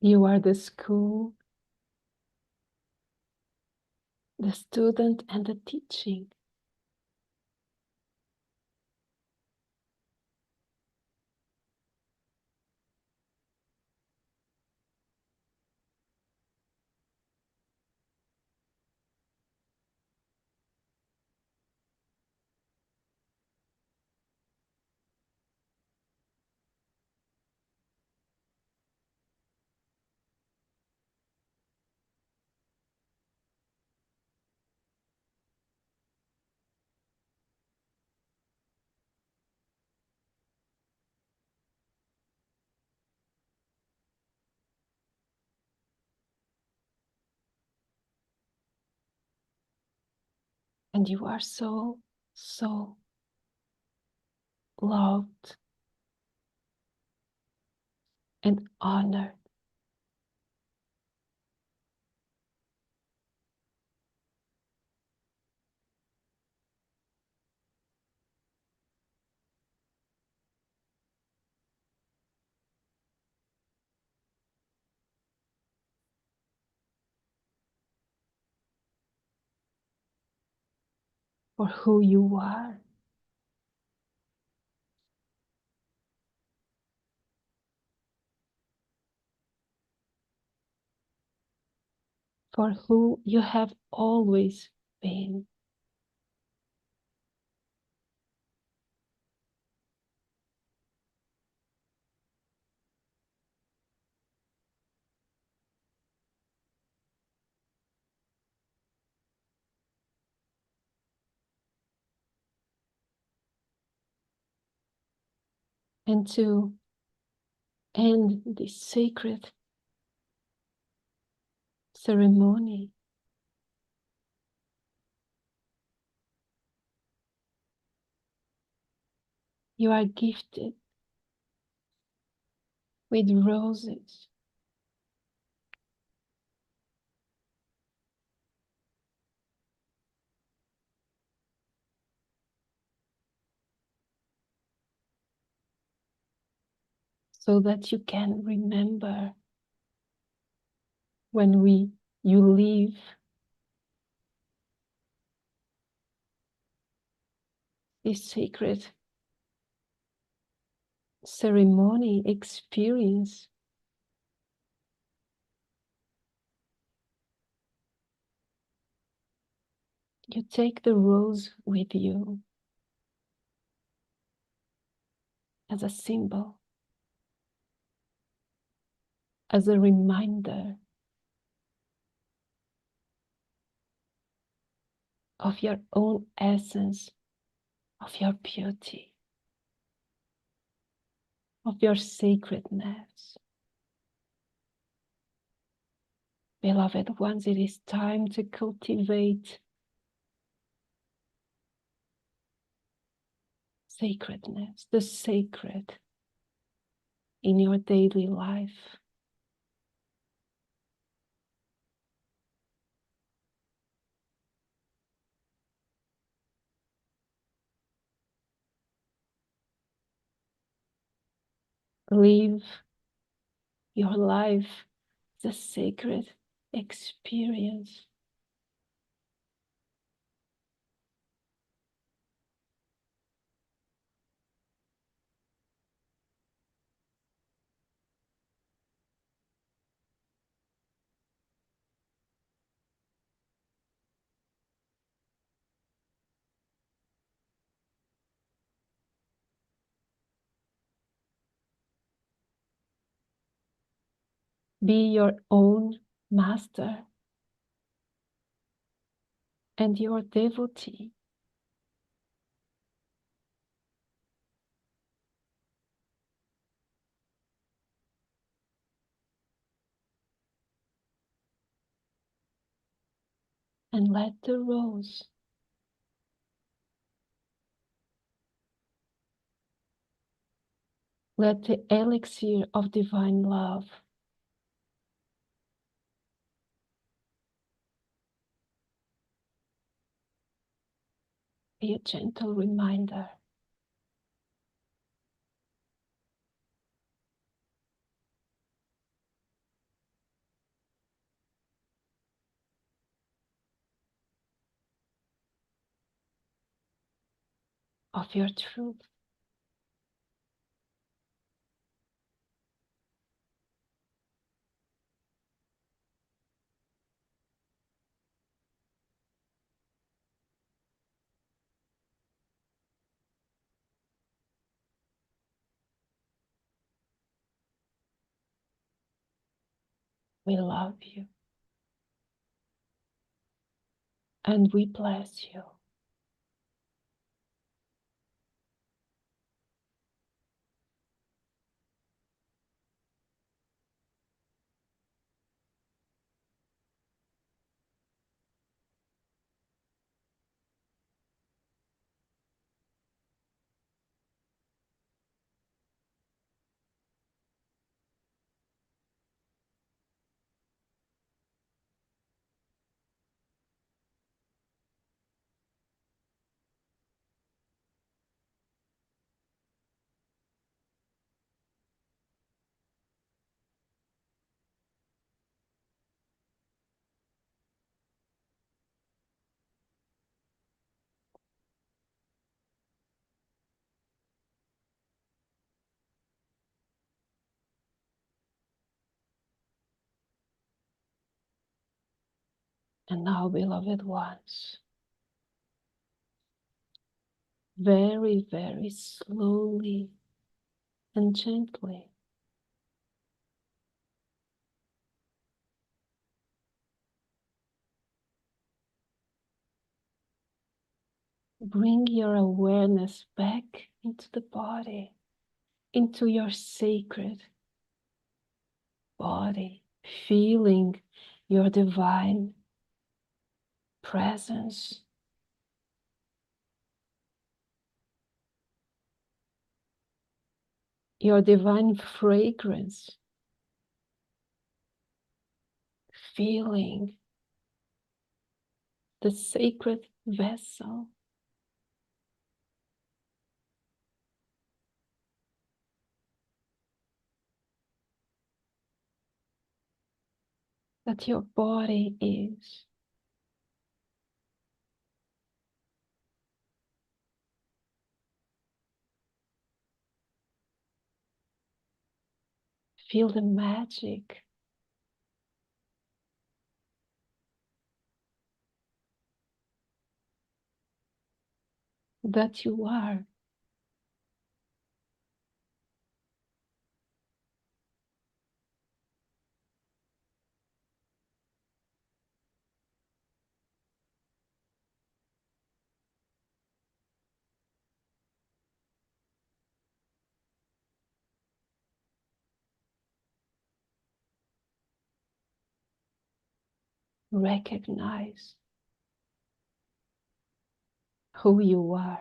Speaker 3: You are the school, the student, and the teaching. And you are so, so loved and honored. For who you are, for who you have always been. and to end this sacred ceremony. You are gifted with roses. So that you can remember when you leave this sacred ceremony experience. You take the rose with you as a symbol, as a reminder of your own essence, of your beauty, of your sacredness. Beloved ones, it is time to cultivate sacredness, the sacred in your daily life. Live your life as a sacred experience. Be your own master and your devotee. And let the rose let the elixir of divine love be a gentle reminder of your truth. We love you and we bless you. And now, beloved ones, very, very slowly and gently, bring your awareness back into the body. into your sacred body, feeling your divine presence. Your divine fragrance, feeling the sacred vessel. That your body is. Feel the magic. That you are. Recognize who you are.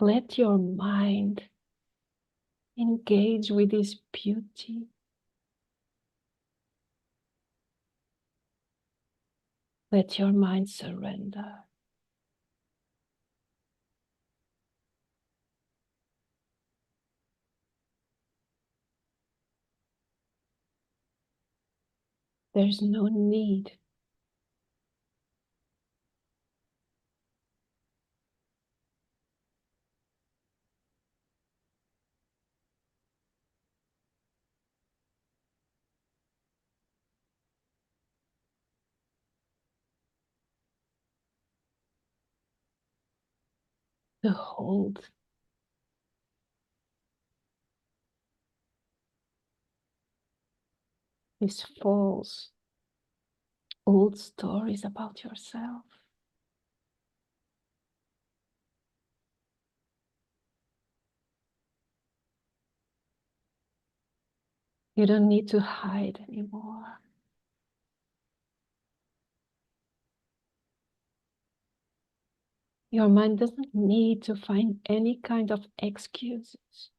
Speaker 3: Let your mind engage with this beauty. Let your mind surrender. There's no need to hold these false old stories about yourself. You don't need to hide anymore. Your mind doesn't need to find any kind of excuses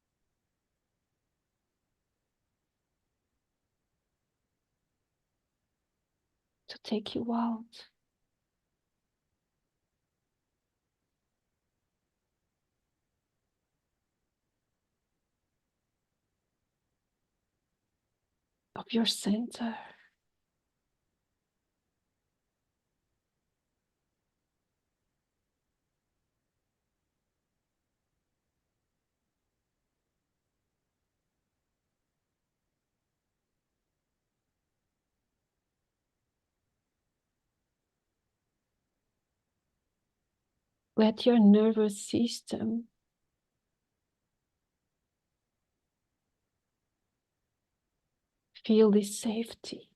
Speaker 3: to take you out. Of your center. Let your nervous system feel this safety.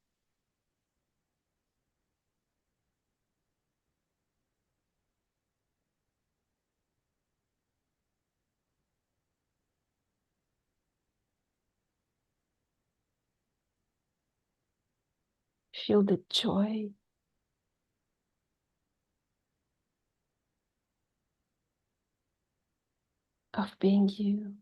Speaker 3: Feel the joy of being you.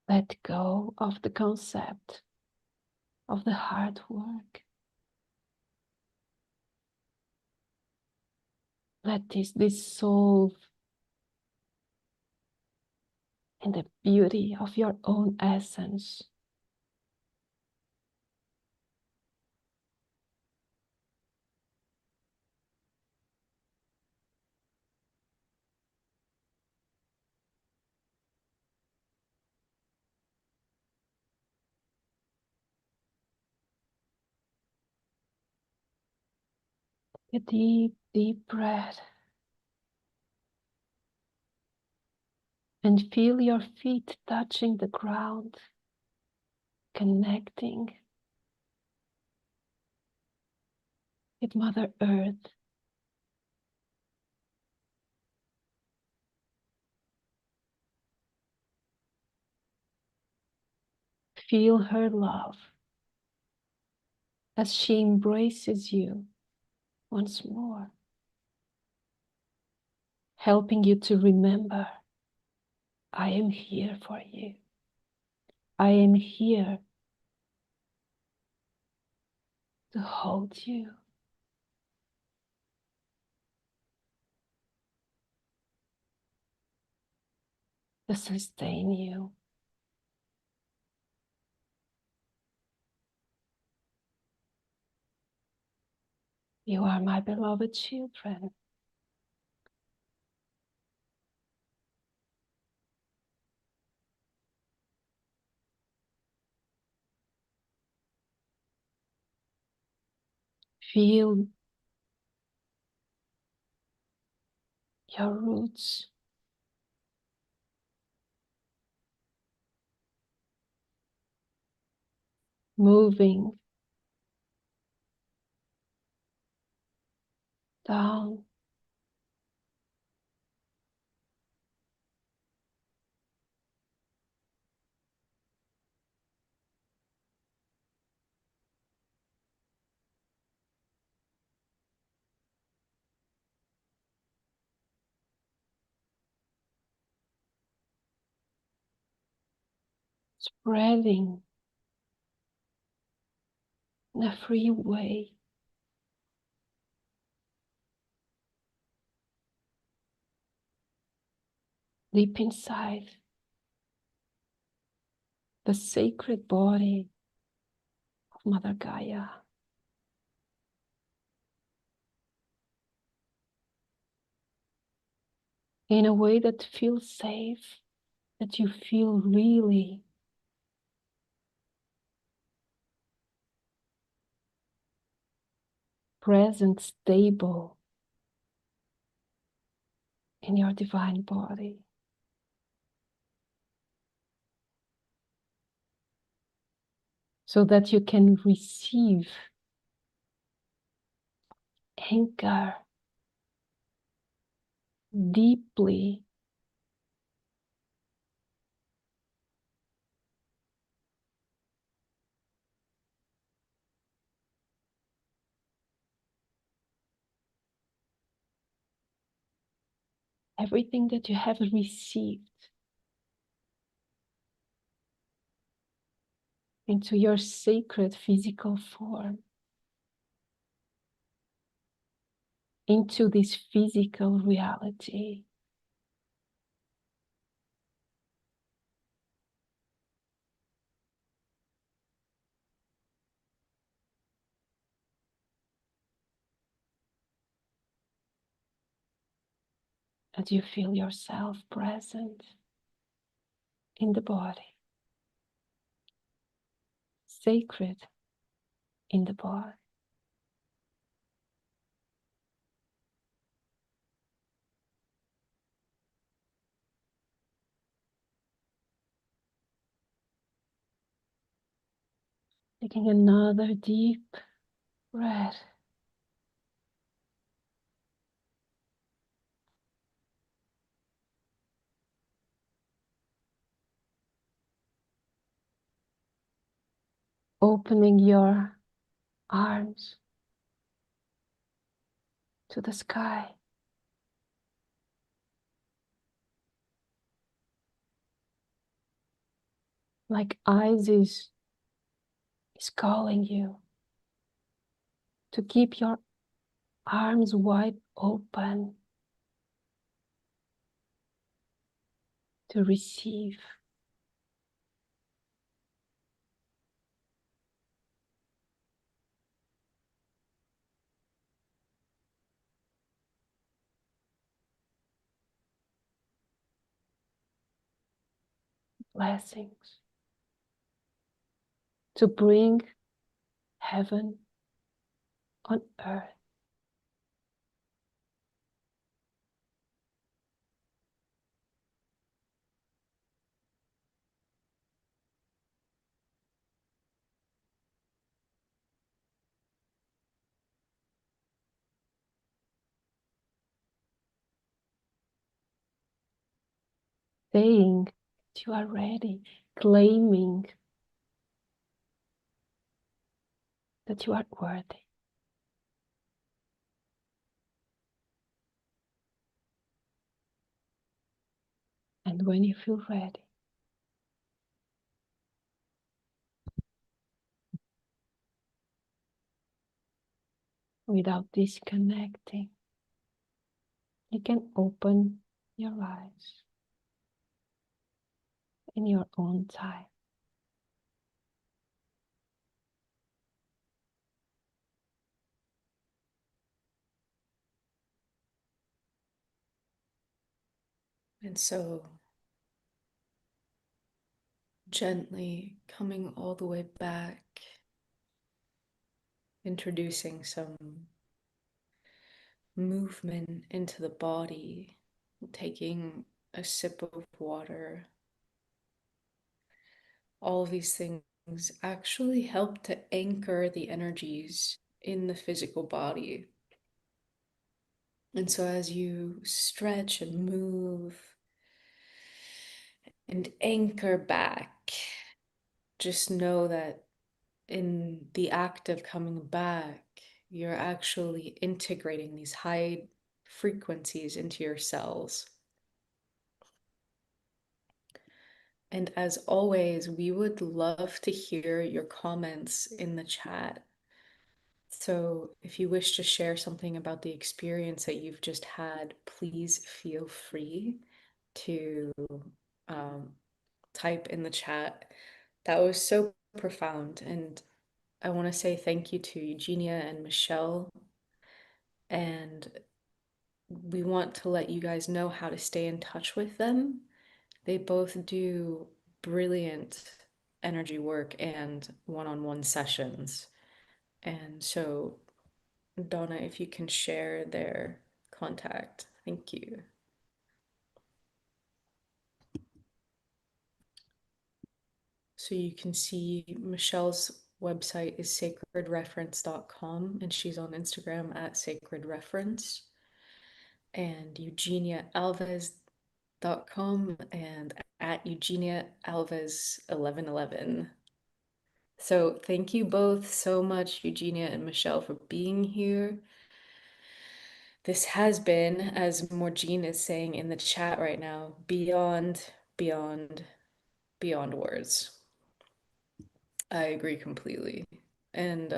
Speaker 3: Let go of the concept of the hard work. Let this dissolve in the beauty of your own essence. A deep, deep breath. And feel your feet touching the ground, connecting with Mother Earth. Feel her love as she embraces you once more, helping you to remember, I am here for you. I am here to hold you, to sustain you. You are my beloved children. Feel your roots moving down spreading in a free way. Deep inside the sacred body of Mother Gaia. In a way that feels safe, that you feel really present, stable in your divine body. So that you can receive, anchor deeply everything that you have received into your sacred physical form, into this physical reality. And you feel yourself present in the body, sacred in the body. Taking another deep breath. Opening your arms to the sky. Like Isis is calling you to keep your arms wide open to receive. Blessings, to bring heaven on earth. saying that you are ready, claiming that you are worthy. And when you feel ready, without disconnecting, you can open your eyes in your own time.
Speaker 1: And so gently coming all the way back, introducing some movement into the body, taking a sip of water. All of these things actually help to anchor the energies in the physical body. And so as you stretch and move and anchor back, just know that in the act of coming back, you're actually integrating these high frequencies into your cells. And as always, we would love to hear your comments in the chat. So if you wish to share something about the experience that you've just had, please feel free to type in the chat. That was so profound. And I want to say thank you to Eugenia and Michelle. And we want to let you guys know how to stay in touch with them. They both do brilliant energy work and one-on-one sessions. And so, Donna, if you can share their contact, thank you. So you can see Michelle's website is sacredreference.com, and she's on Instagram at sacredreference, and eugeniaalves.com and at Eugenia Alves 1111. So thank you both so much, Eugenia and Michelle, for being here. This has been, as Morgine is saying in the chat right now, beyond, beyond, beyond words. I agree completely. And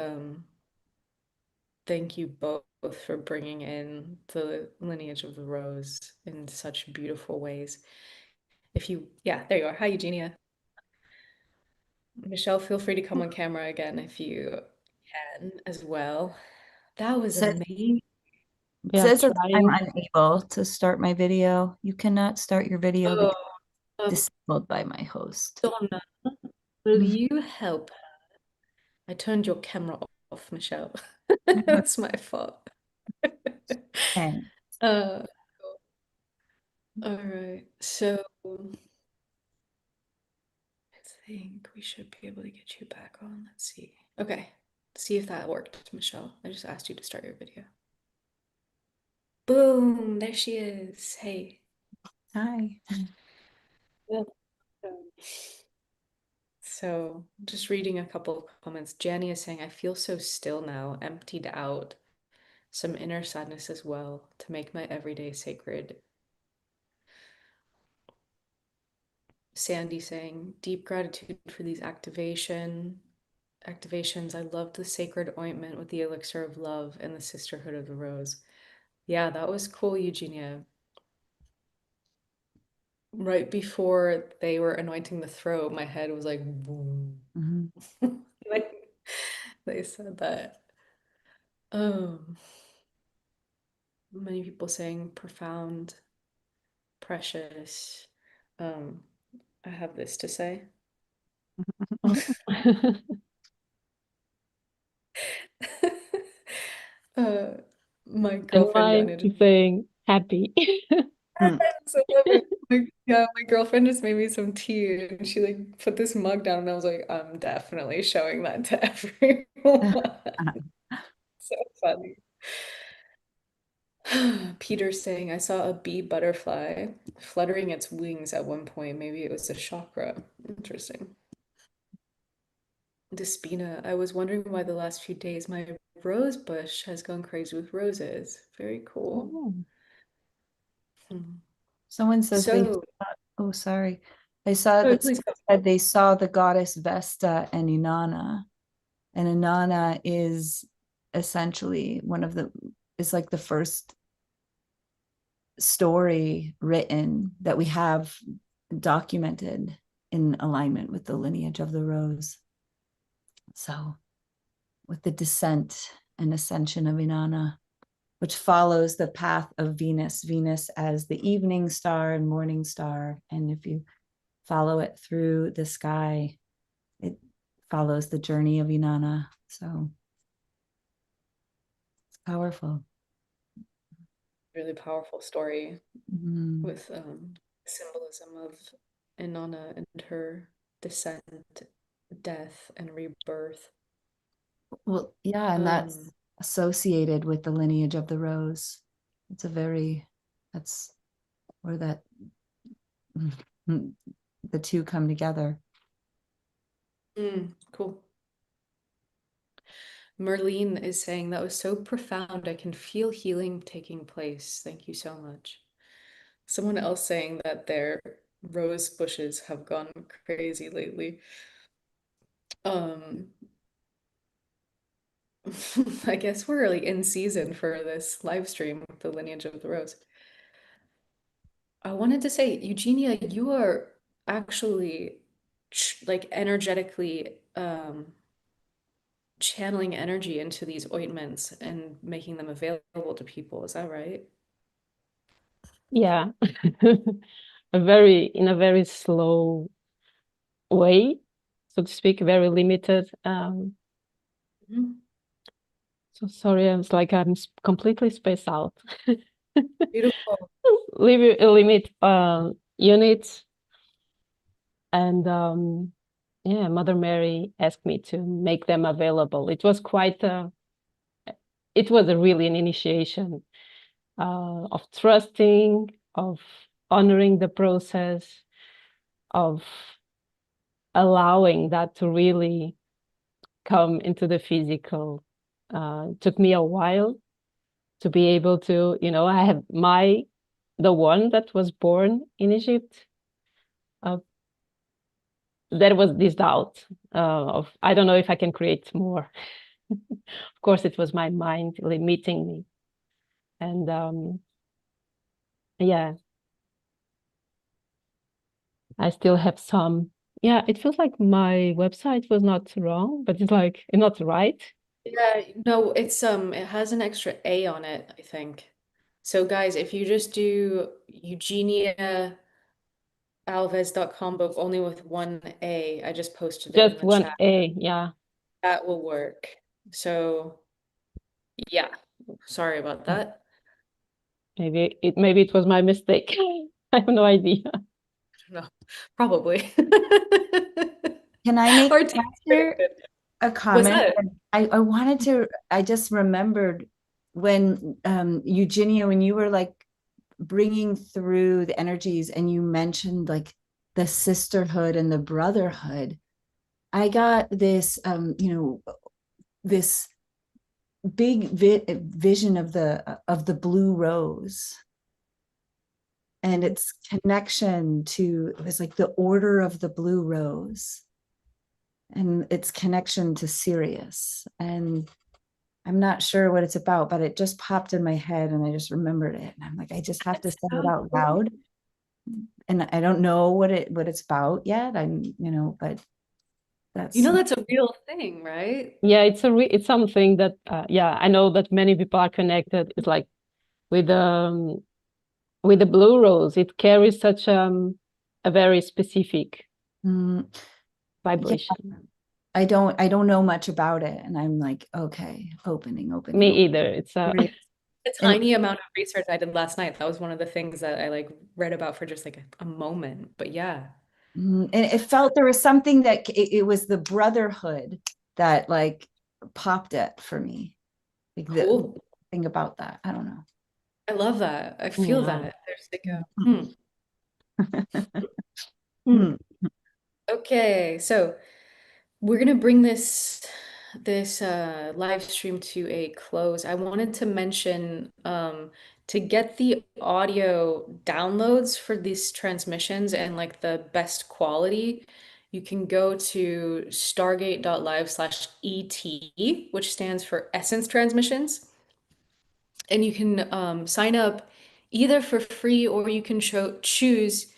Speaker 1: thank you both for bringing in the lineage of the rose in such beautiful ways. If you, yeah, there you are. Hi, Eugenia. Michelle, feel free to come on camera again if you can as well. That was
Speaker 2: Says,
Speaker 1: amazing.
Speaker 3: We are
Speaker 2: says that I'm
Speaker 3: trying.
Speaker 2: unable to start my video. You cannot start your video because
Speaker 1: Oh,
Speaker 2: it's disabled by my host.
Speaker 1: Donna, will you help? I turned your camera off, Michelle. That's my fault.
Speaker 2: And
Speaker 1: Uh, all right. So I think we should be able to get you back on. Let's see. Okay. See if that worked, Michelle. I just asked you to start your video. Boom, there she is. Hey.
Speaker 2: hi.
Speaker 1: Welcome. So, just reading a couple of comments. Janny is saying, I feel so still now, emptied out. Some inner sadness as well to make my everyday sacred. Sandy saying, deep gratitude for these activations. I loved the sacred ointment with the elixir of love and the sisterhood of the rose. Yeah, that was cool, Eugenia. Right before they were anointing the throat, my head was like, boom.
Speaker 2: Mhm.
Speaker 1: Like they said that. Um, Many people saying profound, precious. Um, I have this to say. uh, my
Speaker 3: And
Speaker 1: girlfriend
Speaker 3: mine
Speaker 1: Yanya just
Speaker 3: is saying happy.
Speaker 2: Mm.
Speaker 1: I love it. Yeah, my girlfriend just made me some tea and she like put this mug down and I was like, I'm definitely showing that to everyone. So funny. Peter saying, I saw a bee butterfly fluttering its wings at one point. Maybe it was a chakra. Interesting. Despina, I was wondering why the last few days my rose bush has gone crazy with roses. Very cool.
Speaker 2: Oh.
Speaker 1: Hmm.
Speaker 2: Someone says they,
Speaker 1: So,
Speaker 2: oh, sorry. I saw
Speaker 1: oh,
Speaker 2: that
Speaker 1: please
Speaker 2: someone
Speaker 1: go.
Speaker 2: said they saw the goddess Vesta and Inanna. And Inanna is essentially is like the first story written that we have documented in alignment with the lineage of the rose. So, with the descent and ascension of Inanna, which follows the path of Venus, Venus as the evening star and morning star. And if you follow it through the sky, it follows the journey of Inanna. So it's powerful.
Speaker 1: Really powerful story
Speaker 2: Mm.
Speaker 1: with symbolism of Inanna and her descent, death, and rebirth.
Speaker 2: Well, yeah, and that's
Speaker 1: Um,
Speaker 2: associated with the lineage of the rose. It's a very, that's where that the two come together.
Speaker 1: cool. Merlene is saying that was so profound. I can feel healing taking place. Thank you so much. Someone else saying that their rose bushes have gone crazy lately. Um, I guess we're really in season for this live stream with the lineage of the rose. I wanted to say, Eugenia, you are actually like energetically channeling energy into these ointments and making them available to people. Is that right?
Speaker 3: Yeah. In a very slow way, so to speak, very limited.
Speaker 1: Mhm.
Speaker 3: So sorry, I was like, completely spaced out.
Speaker 1: Beautiful.
Speaker 3: Limit units, and yeah, Mother Mary asked me to make them available. It was really an initiation of trusting, of honoring the process, of allowing that to really come into the physical. It took me a while to be able to, I have the one that was born in Egypt. There was this doubt of, I don't know if I can create more. Of course, it was my mind limiting me. And yeah, I still have some. Yeah, it feels like my website was not wrong, but it's like not right.
Speaker 1: Yeah, no, it has an extra A on it, I think. So guys, if you just do eugeniaalves.com, but only with one A, I just posted it in
Speaker 3: Just
Speaker 1: the
Speaker 3: one
Speaker 1: chat.
Speaker 3: A. Yeah,
Speaker 1: That will work. So yeah, sorry about that.
Speaker 3: maybe it was my mistake. I have no idea.
Speaker 1: No, probably.
Speaker 2: Can I make
Speaker 1: Our team
Speaker 2: after
Speaker 1: predicted.
Speaker 2: a
Speaker 1: What's
Speaker 2: comment?
Speaker 1: that?
Speaker 2: I wanted to, I just remembered when Eugenia, when you were like bringing through the energies and you mentioned like the sisterhood and the brotherhood, I got this, this big vision of the blue rose and its connection to, it was like the order of the blue rose and its connection to Sirius. And I'm not sure what it's about, but it just popped in my head and I just remembered it. And I'm like, I just have to
Speaker 1: That's
Speaker 2: say it
Speaker 1: so
Speaker 2: out
Speaker 1: cool.
Speaker 2: loud. And I don't know what it's about yet. But
Speaker 1: You
Speaker 2: that's
Speaker 1: know that's a real thing, right?
Speaker 3: Yeah, it's something that yeah, I know that many people are connected. It's like with the blue rose, it carries such a very specific
Speaker 2: mm, yeah,
Speaker 3: vibration.
Speaker 2: I don't know much about it. And I'm like, okay,
Speaker 3: Me
Speaker 2: opening.
Speaker 3: either. It's
Speaker 1: A
Speaker 2: And
Speaker 1: tiny amount of research I did last night. That was one of the things that I like read about for just like a moment. But yeah,
Speaker 2: and it felt there was something that it was the brotherhood that like popped it for me. Like the
Speaker 1: cool.
Speaker 2: thing about that. I don't know.
Speaker 1: I love that. I feel
Speaker 3: Yeah.
Speaker 1: that. There's like a
Speaker 2: Mhm.
Speaker 1: hmm. Okay, so we're gonna bring this live stream to a close. I wanted to mention to get the audio downloads for these transmissions and like the best quality, you can go to stargate.live/ET, which stands for Essence Transmissions, and you can sign up either for free or you can choose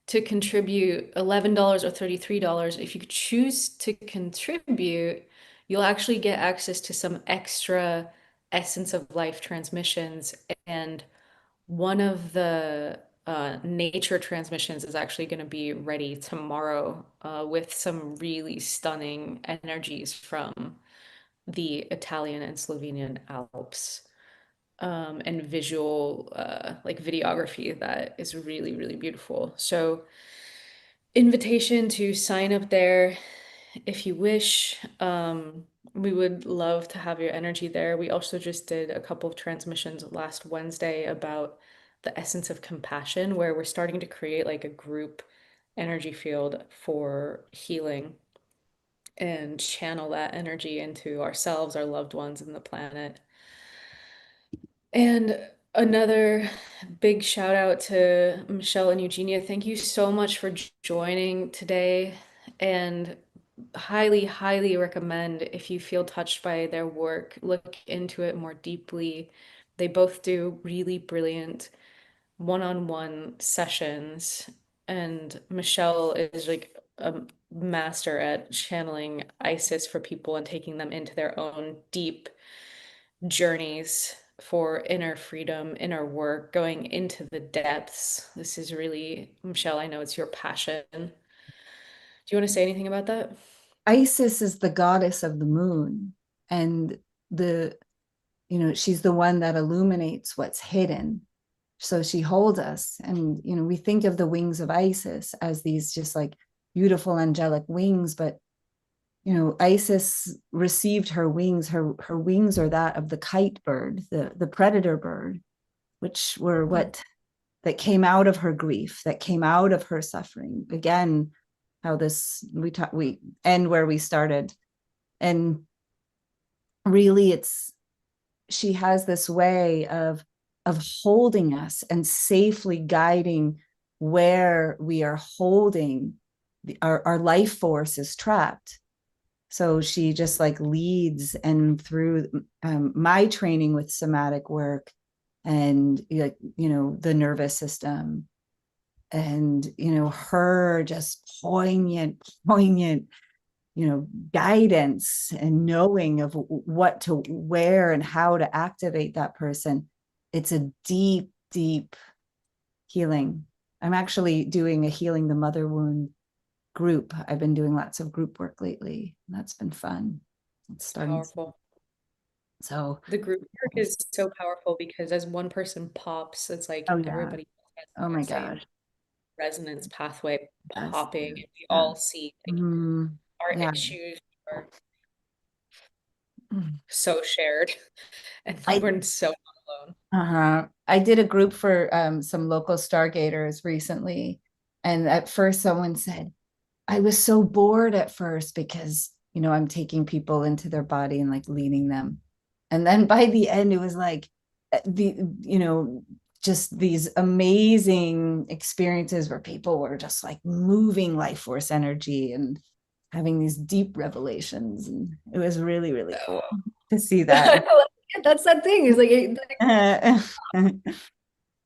Speaker 1: to contribute $11 or $33. If you choose to contribute, you'll actually get access to some extra Essence of Life transmissions. And one of the nature transmissions is actually going to be ready tomorrow with some really stunning energies from the Italian and Slovenian Alps and visual, like videography that is really, really beautiful. So, invitation to sign up there if you wish. We would love to have your energy there. We also just did a couple of transmissions last Wednesday about the essence of compassion, where we're starting to create like a group energy field for healing and channel that energy into ourselves, our loved ones, and the planet. And another big shout out to Michelle and Eugenia. Thank you so much for joining today. And highly, highly recommend if you feel touched by their work, look into it more deeply. They both do really brilliant one-on-one sessions. And Michelle is like a master at channeling Isis for people and taking them into their own deep journeys for inner freedom, inner work, going into the depths. This is really, Michelle, I know it's your passion. Do you want to say anything about that?
Speaker 2: Isis is the goddess of the moon, and the she's the one that illuminates what's hidden. So she holds us, and we think of the wings of Isis as these just like beautiful angelic wings, but Isis received her wings. Her wings are that of the kite bird, the predator bird, which were what that came out of her grief, that came out of her suffering. Again, how this we end where we started, and really, it's she has this way of holding us and safely guiding where we are holding our life force is trapped. So she just like leads, and through my training with somatic work and like the nervous system, and her just poignant guidance and knowing of what to where and how to activate that person. It's a deep healing. I'm actually doing a healing the mother wound group. I've been doing lots of group work lately. That's been fun. It's starting.
Speaker 1: Powerful.
Speaker 2: So
Speaker 1: The group work is so powerful because as one person pops, it's like
Speaker 2: oh yeah.
Speaker 1: everybody has
Speaker 2: Oh my
Speaker 1: that same
Speaker 2: gosh.
Speaker 1: resonance pathway
Speaker 2: Yes,
Speaker 1: popping, and we
Speaker 2: yes.
Speaker 1: all see like
Speaker 2: Mm,
Speaker 1: our
Speaker 2: yeah.
Speaker 1: issues are
Speaker 2: Mm.
Speaker 1: so shared, and
Speaker 2: I
Speaker 1: we're so not alone.
Speaker 2: I did a group for some local Stargaters recently, and at first someone said, I was so bored at first because, I'm taking people into their body and like leading them. And then by the end, it was like just these amazing experiences where people were just like moving life force energy and having these deep revelations. And it was really, really cool to see that.
Speaker 1: Yeah, that's that thing. Is like it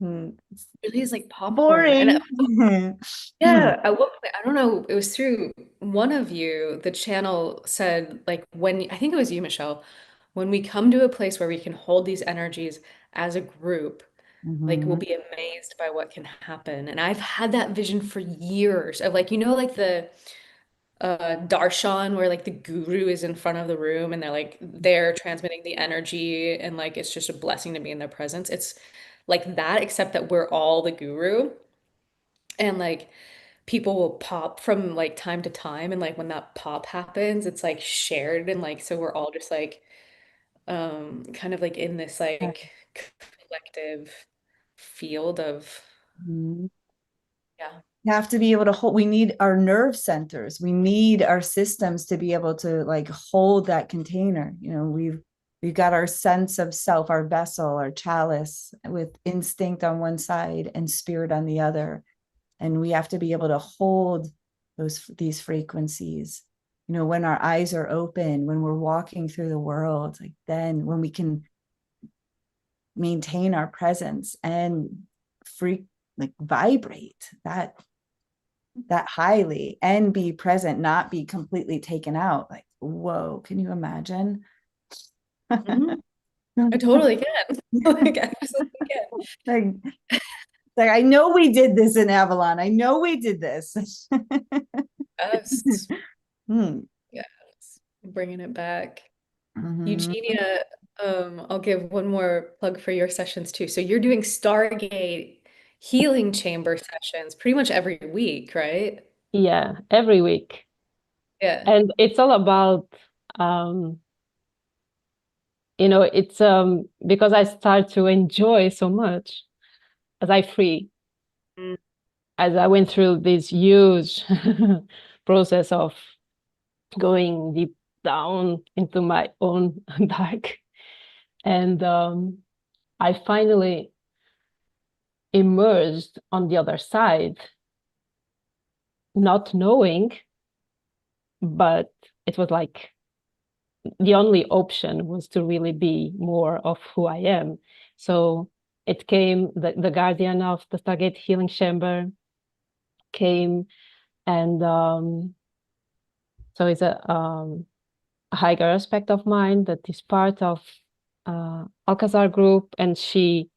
Speaker 2: Mm,
Speaker 1: really is like popcorn, and
Speaker 2: boring.
Speaker 1: yeah, at what point, I don't know, it was through one of you, the channel said, like, when I think it was you, Michelle, when we come to a place where we can hold these energies as a group, like, we'll
Speaker 2: Mhm.
Speaker 1: be amazed by what can happen. And I've had that vision for years of like, like the darshan where like the guru is in front of the room and they're transmitting the energy and like it's just a blessing to be in their presence. It's like that, except that we're all the guru. And like people will pop from like time to time, and like when that pop happens it's like shared, and like so we're all just like kind of like in this like collective field of,
Speaker 3: Mhm.
Speaker 1: yeah.
Speaker 2: You have to be able to hold, we need our nerve centers, we need our systems to be able to like hold that container. You know, we've got our sense of self, our vessel, our chalice, with instinct on one side and spirit on the other, and we have to be able to hold these frequencies. You know, when our eyes are open, when we're walking through the world, like then when we can maintain our presence and free, like vibrate that highly and be present, not be completely taken out. Like, whoa, can you imagine?
Speaker 1: Mhm. I totally can. Like, absolutely can.
Speaker 2: like, like, I know we did this in Avalon. I know we did this.
Speaker 1: Yes.
Speaker 2: Hmm.
Speaker 1: Yes. Bringing it back.
Speaker 2: Mhm.
Speaker 1: Eugenia, I'll give one more plug for your sessions too. So you're doing Stargate healing chamber sessions pretty much every week, right?
Speaker 3: Yeah, every week.
Speaker 1: Yeah.
Speaker 3: And it's all about it's because I start to enjoy so much as I free,
Speaker 1: Mm.
Speaker 3: as I went through this huge process of going deep down into my own dark. And I finally emerged on the other side, not knowing, but it was like the only option was to really be more of who I am. So it came, the guardian of the Stargate Healing Chamber came, and so it's a higher aspect of mine that is part of Alcazar group, and she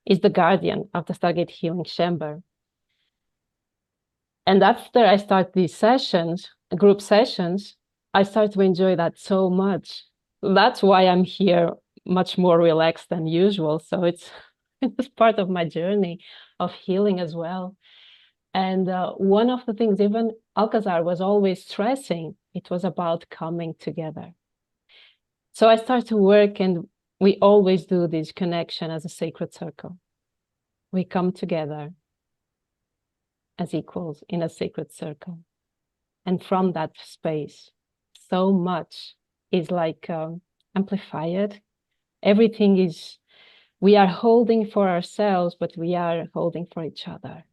Speaker 3: is the guardian of the Stargate Healing Chamber. And after I start these sessions, group sessions, I start to enjoy that so much. That's why I'm here much more relaxed than usual. So it's part of my journey of healing as well. And one of the things, even Alcazar was always stressing, it was about coming together. So I start to work, and we always do this connection as a sacred circle. We come together as equals in a sacred circle. And from that space, so much is like amplified. Everything is, we are holding for ourselves, but we are holding for each other.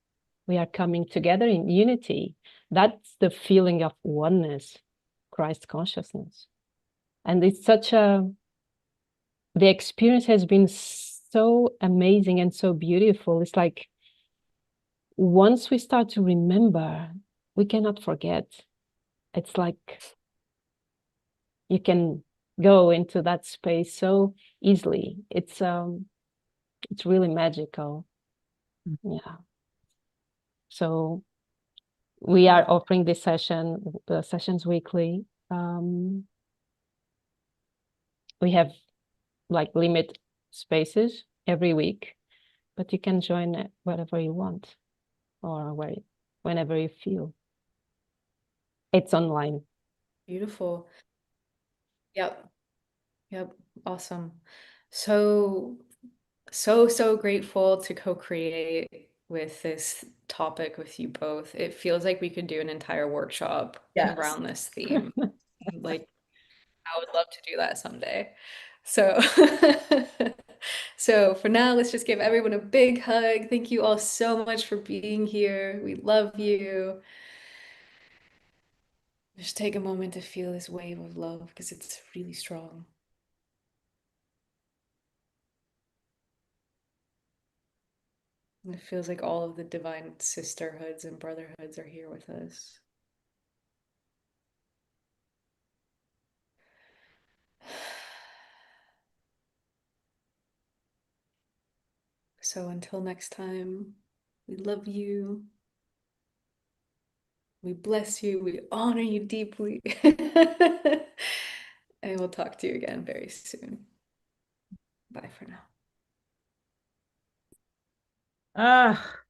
Speaker 3: We are coming together in unity. That's the feeling of oneness, Christ consciousness. And it's such the experience has been so amazing and so beautiful. It's like once we start to remember, we cannot forget. It's like you can go into that space so easily. It's really magical. Yeah. So we are offering this sessions weekly. We have like limit spaces every week, but you can join it wherever you want or whenever you feel. It's online.
Speaker 1: Beautiful. Yep. Yep. Awesome. So, so grateful to co-create with this topic with you both. It feels like we could do an entire workshop
Speaker 2: Yes.
Speaker 1: around this theme. Like, I would love to do that someday. So, so for now, let's just give everyone a big hug. Thank you all so much for being here. We love you. Just take a moment to feel this wave of love because it's really strong. And it feels like all of the divine sisterhoods and brotherhoods are here with us. So until next time, we love you. We bless you. We honor you deeply. And we'll talk to you again very soon. Bye for now.
Speaker 2: Ah.